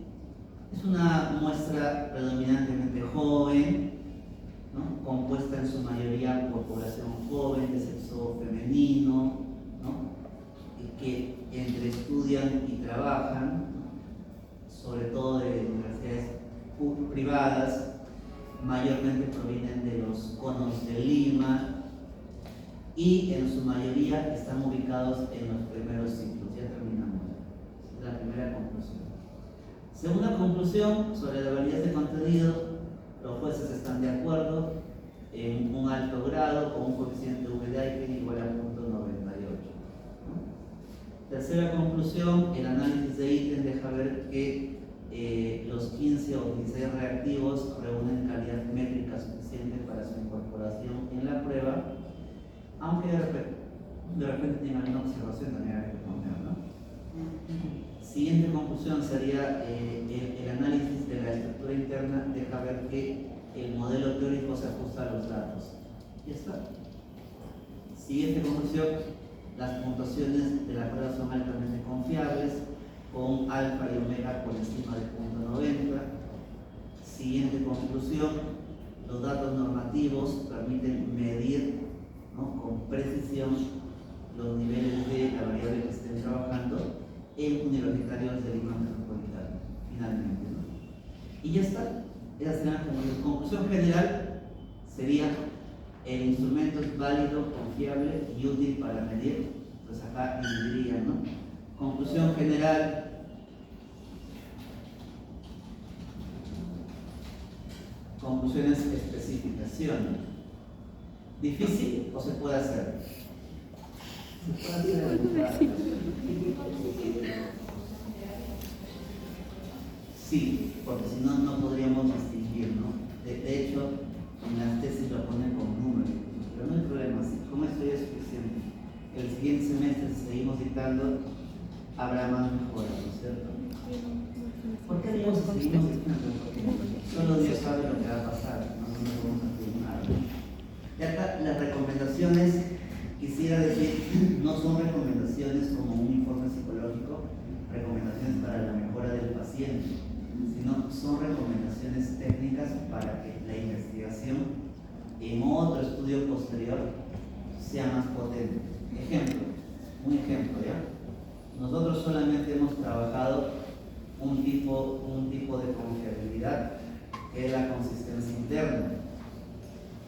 Es una muestra predominantemente joven, ¿no? Compuesta en su mayoría por población joven, de sexo femenino, ¿no? Y que entre estudian y trabajan, ¿no? Sobre todo de universidades privadas, mayormente provienen de los conos de Lima y en su mayoría están ubicados en los primeros ciclos. Ya terminamos. Es la primera conclusión. Segunda conclusión, sobre la validez de contenido, los jueces están de acuerdo en un alto grado con un coeficiente VDI igual a 0.98. ¿No? Tercera conclusión, el análisis de ítem deja ver que los 15 o 16 reactivos reúnen calidad métrica suficiente para su incorporación en la prueba, aunque de repente tiene alguna observación también hay que poner, ¿no? Siguiente conclusión sería el análisis de la estructura interna deja ver que el modelo teórico se ajusta a los datos. Ya está. Siguiente conclusión, las puntuaciones de la prueba son altamente confiables, con alfa y omega por encima del 0.90. Siguiente conclusión, los datos normativos permiten medir, ¿no? Con precisión los niveles de la variable que estén trabajando en universitarios de Lima Metropolitana, finalmente, ¿no? Y ya está. Esa sería la conclusión general. Sería el instrumento es válido, confiable y útil para medir. Pues acá dividiría, ¿no? Conclusión general. Conclusiones especificación. ¿Difícil o se puede hacer? Se puede hacer. Sí, porque si no, no podríamos distinguir, ¿no? De hecho, en las tesis lo ponen con números, pero no hay problema. Como esto ya es suficiente. El siguiente semestre, si seguimos dictando, habrá más mejoras, ¿no es cierto? ¿Por qué Dios seguimos dictando? Porque solo Dios sabe lo que va a pasar, no nos vamos a firmar. Y acá las recomendaciones, quisiera decir, no son recomendaciones como un informe psicológico, recomendaciones para la mejora del paciente, sino son recomendaciones técnicas para que la investigación en otro estudio posterior sea más potente. Un ejemplo, ¿ya? Nosotros solamente hemos trabajado un tipo de confiabilidad, que es la consistencia interna.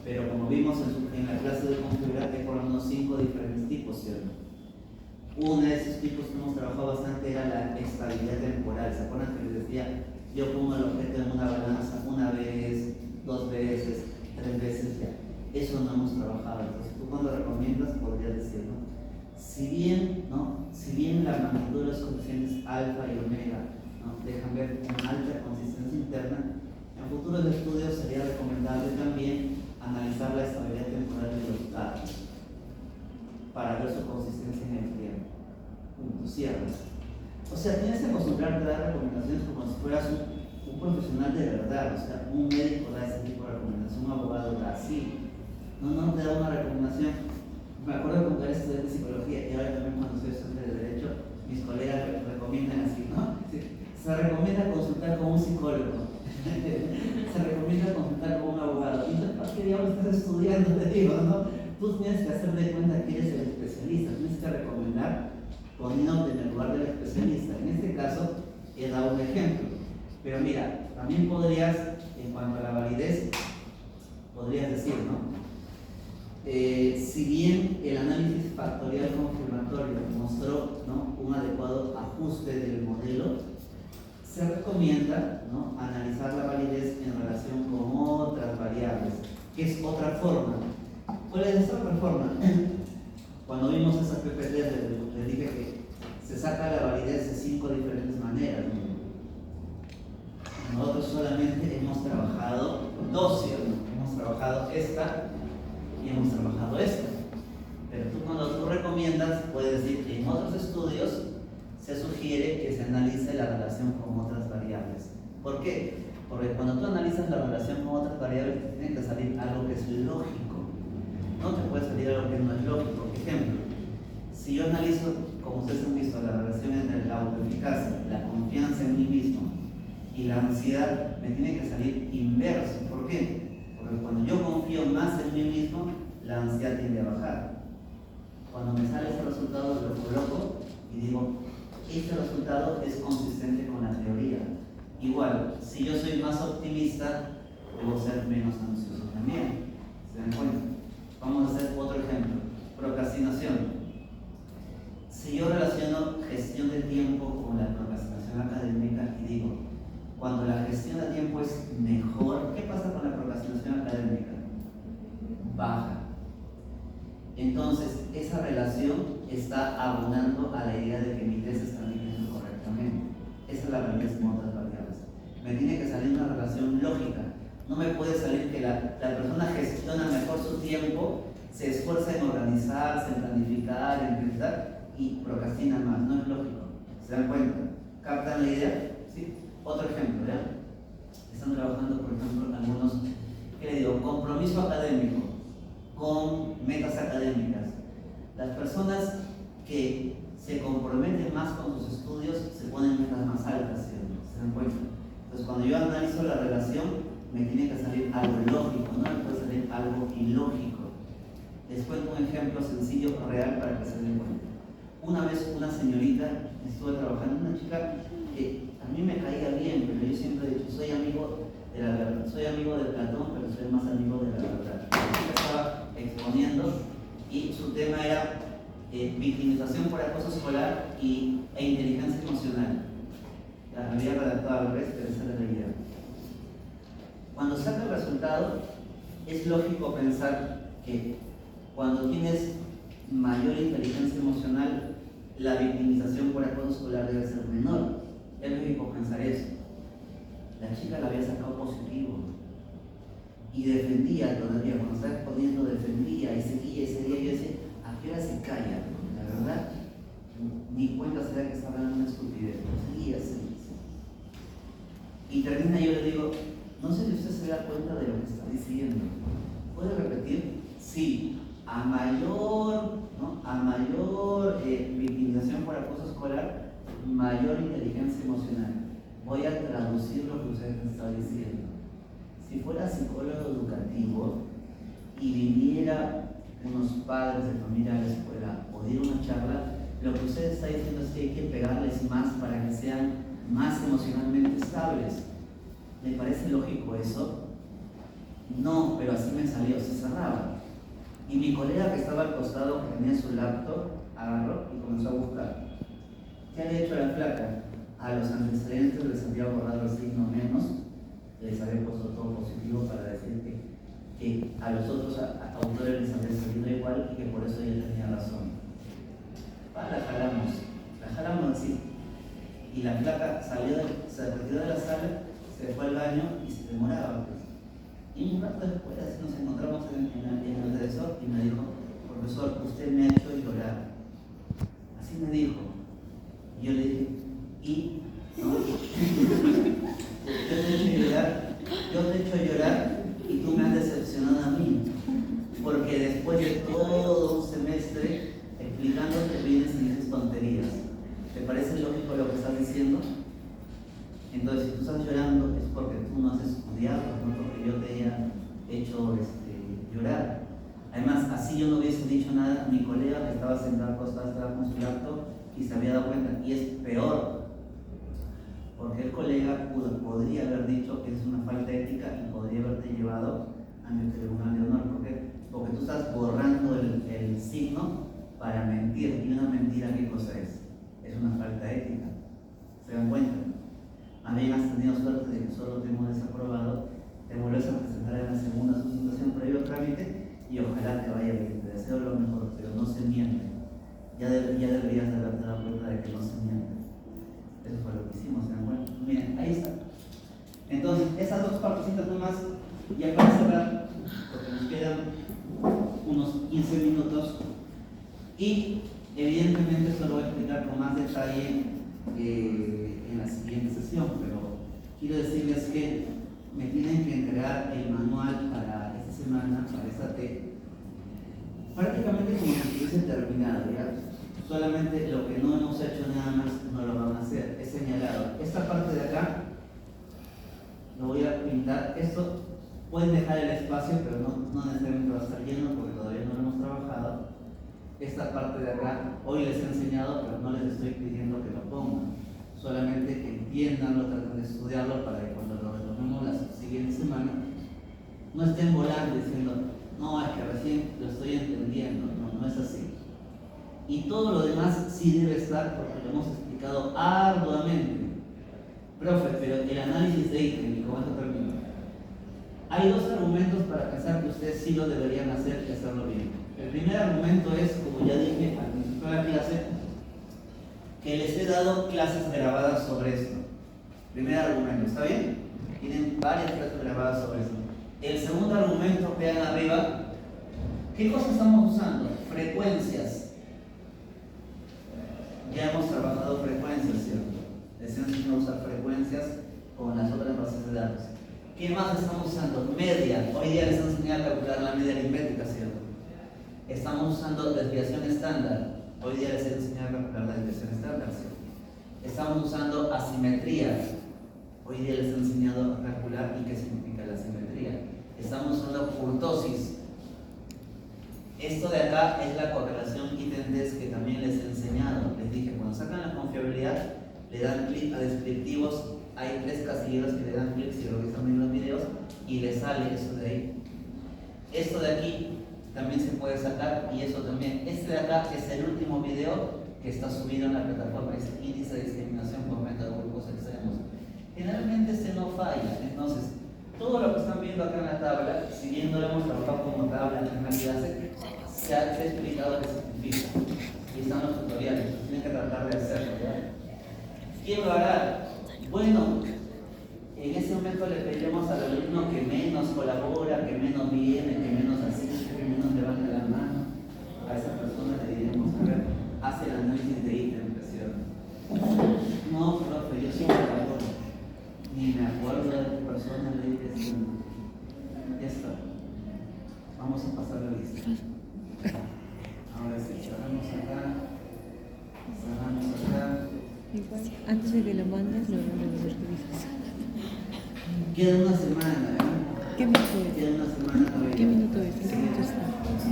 Pero como vimos en la clase de confiabilidad, hay por lo menos 5 diferentes tipos, ¿cierto? Uno de esos tipos que hemos trabajado bastante era la estabilidad temporal. ¿Se acuerdan que les decía? Yo pongo el objeto en una balanza una vez, 2 veces, 3 veces ya. Eso no hemos trabajado. Entonces tú cuando recomiendas podrías decir, ¿no? Si bien la magnitud de los coeficientes alfa y omega, ¿no?, dejan ver una alta consistencia interna, en futuros estudios sería recomendable también analizar la estabilidad temporal de los datos para ver su consistencia en el tiempo. Cierras. O sea, tienes que acostumbrarte a dar recomendaciones como si fueras un profesional de verdad. O sea, un médico da ese tipo de recomendación, un abogado da así. No te da una recomendación. Me acuerdo cuando era estudiante de psicología y ahora también cuando soy estudiante de derecho, mis colegas recomiendan así, ¿no? Se recomienda consultar con un psicólogo. Se recomienda consultar con un abogado. Y entonces, ¿para qué diablos estás estudiando? Te digo, ¿no? Tú tienes que hacer de cuenta que eres el especialista. Tienes que recomendar poniéndote en el lugar del especialista. En este caso, he dado un ejemplo. Pero mira, también podrías, en cuanto a la validez, podrías decir, ¿no? Si bien el análisis factorial confirmatorio mostró, ¿no?, un adecuado ajuste del modelo, se recomienda, ¿no?, analizar la validez en relación con otras variables, que es otra forma. ¿Cuál es esa otra forma? Cuando vimos esa PPT, les dije que se saca la validez de 5 diferentes maneras, ¿no? Nosotros solamente hemos trabajado 2, ¿cierto? Hemos trabajado esta y hemos trabajado esta. Pero tú cuando tú recomiendas, puedes decir que en otros estudios se sugiere que se analice la relación con otras variables. ¿Por qué? Porque cuando tú analizas la relación con otras variables, te tiene que salir algo que es lógico. No te puede salir algo que no es lógico. Ejemplo, si yo analizo, como ustedes han visto, la relación entre la autoeficacia, la confianza en mí mismo y la ansiedad, me tiene que salir inverso. ¿Por qué? Porque cuando yo confío más en mí mismo, la ansiedad tiende a bajar. Cuando me sale ese resultado, lo coloco y digo, este resultado es consistente con la teoría. Igual, si yo soy más optimista, debo ser menos ansioso también. ¿Se dan cuenta? Vamos a hacer otro ejemplo. Procrastinación. Si yo relaciono gestión de tiempo con la procrastinación académica y digo, cuando la gestión de tiempo es mejor, ¿qué pasa con la procrastinación académica? Baja. Entonces, esa relación está abonando a la idea de que mi tesis está viviendo correctamente. Esa es la validez con otras variables. Me tiene que salir una relación lógica. No me puede salir que la persona gestiona mejor su tiempo, se esfuerza en organizarse, en planificar, en pensar y procrastina más. No es lógico. ¿Se dan cuenta? ¿Captan la idea? ¿Sí? Otro ejemplo, ¿ya? Están trabajando, por ejemplo, algunos, ¿qué le digo? Compromiso académico con metas académicas. Las personas que se comprometen más con sus estudios se ponen metas más altas, ¿cierto? ¿Se dan cuenta? Entonces, cuando yo analizo la relación, me tiene que salir algo lógico, no me puede salir algo ilógico. Les cuento un ejemplo sencillo, real, para que se den cuenta. Una vez una señorita, estuve trabajando, una chica que a mí me caía bien, pero yo siempre he dicho, soy amigo de la verdad, soy amigo de Platón, pero soy más amigo de la verdad. La chica estaba exponiendo y su tema era victimización por acoso escolar e inteligencia emocional. La había redactado al revés, pero esa era la idea. Cuando saca el resultado, es lógico pensar que cuando tienes mayor inteligencia emocional, la victimización por acoso escolar debe ser menor. Es lógico pensar eso. La chica la había sacado positivo y defendía todavía, cuando estaba exponiendo, defendía y seguía. Yo decía, ¿a qué hora se calla? La verdad, ni cuenta se da que está hablando una estupidez, pero seguía. Y termina, yo le digo, no sé si usted se da cuenta de lo que está diciendo. ¿Puede repetir? Sí, a mayor victimización por acoso escolar, mayor inteligencia emocional. Voy a traducir lo que usted me está diciendo. Si fuera psicólogo educativo y viniera unos padres de familia a la escuela o diera una charla, Lo que usted está diciendo es que hay que pegarles más para que sean más emocionalmente estables. ¿Le parece lógico eso? No, pero así me salió, se cerraba. Y mi colega que estaba al costado, que tenía su laptop, agarró y comenzó a buscar. ¿Qué había hecho la flaca? A los antecedentes les había borrado el signo menos, les había puesto todo positivo para decir que a los otros autores les había salido igual y que por eso ella tenía razón. La jalamos así. Y la flaca se retiró de la sala, se fue al baño y se demoraba. Pues. Y un rato después así nos encontramos en el televisor y me dijo: profesor, usted me ha hecho llorar. Así me dijo. Y yo le dije: ¿y? ¿No? Yo te he hecho llorar y tú me has decepcionado a mí. Porque después de todo un semestre explicándote vienes y dices tonterías. ¿Te parece lógico lo que estás diciendo? Entonces, si tú estás llorando es porque tú no has estudiado, no porque yo te haya hecho llorar. Además, así yo no hubiese dicho nada, mi colega que estaba sentado acostado estaba con su laptop y se había dado cuenta. Y es peor, porque el colega podría haber dicho que es una falta ética y podría haberte llevado ante el tribunal de honor. Porque tú estás borrando el signo para mentir. Y una mentira, ¿qué cosa es? Es una falta ética. ¿Se dan cuenta? A mí me has tenido suerte de que solo te hemos desaprobado, te vuelves a presentar en la segunda sustentación previo trámite y ojalá te vaya bien. Te deseo lo mejor, pero no se miente. Ya deberías de haberte dado cuenta de que no se miente. Eso fue lo que hicimos, ¿se dan cuenta? Miren, ahí está. Entonces, esas dos partecitas nomás, ya para cerrar, porque nos quedan unos 15 minutos. Y evidentemente esto lo voy a explicar con más detalle en la siguiente sesión, pero quiero decirles que me tienen que entregar el manual para esta semana, para esta T, prácticamente como si estuviese terminado, ¿ya? Solamente lo que no hemos hecho nada más no lo van a hacer, es señalado. Esta parte de acá lo voy a pintar. Esto pueden dejar el espacio, pero no necesariamente va a estar lleno porque todavía no lo hemos trabajado. Esta parte de acá, hoy les he enseñado, pero no les estoy pidiendo que lo pongan. Solamente que entiendanlo, traten de estudiarlo para que cuando lo retomemos la siguiente semana no estén volando diciendo: no, es que recién lo estoy entendiendo. No es así. Y todo lo demás sí debe estar porque lo hemos explicado arduamente. Profe, pero el análisis de ítem, y con esto termino. Hay dos argumentos para pensar que ustedes sí lo deberían hacer y hacerlo bien. El primer argumento es, como ya dije al principio de la clase, que les he dado clases grabadas sobre esto. Primer argumento, ¿está bien? Tienen varias clases grabadas sobre esto. El segundo argumento, vean arriba, ¿qué cosa estamos usando? Frecuencias. Ya hemos trabajado frecuencias, ¿cierto? Les he enseñado a usar frecuencias con las otras bases de datos. ¿Qué más estamos usando? Media. Hoy día les he enseñado a calcular la media aritmética, ¿cierto? Estamos usando desviación estándar. Hoy día les he enseñado a calcular la desviación estándar, ¿cierto? Estamos usando asimetría. Hoy día les he enseñado a calcular y qué significa la asimetría. Estamos usando kurtosis. Esto de acá es la correlación ítem-test que también les he enseñado. Les dije, cuando sacan la confiabilidad, le dan clic a descriptivos. Hay 3 casilleros que le dan clic si lo que están viendo los videos y le sale eso de ahí. Esto de aquí también se puede sacar y eso también. Este de acá es el último video que está subido en la plataforma, es índice de discriminación por método de grupos extremos. Generalmente este no falla, entonces todo lo que están viendo acá en la tabla, si bien no lo hemos trabajado como tabla en realidad, se ha explicado qué significa y están los tutoriales, tienen que tratar de hacerlo, ¿verdad? ¿Quién lo hará? Bueno, en ese momento le pedimos al alumno que menos colabora, que menos viene, que menos asiste, que menos levante la mano. A esa persona le diremos: a ver, hace el análisis de ítem, ¿cierto? No, profe, yo sí colaboro. Ni me acuerdo de qué persona le dije sí. Ya está. Vamos a pasar la lista. Ahora sí, cerramos acá. Cerramos acá. Igual, antes de que lo mandes, lo revisas. Queda una semana, ¿eh? ¿Qué minuto es? Queda una semana todavía. ¿Qué minuto es? ¿En qué minuto está?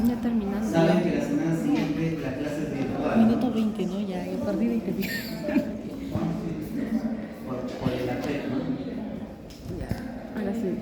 Ya terminando. Saben que la semana siguiente la clase es virtual. Minuto 20, ¿no? Ya perdí 20 pico.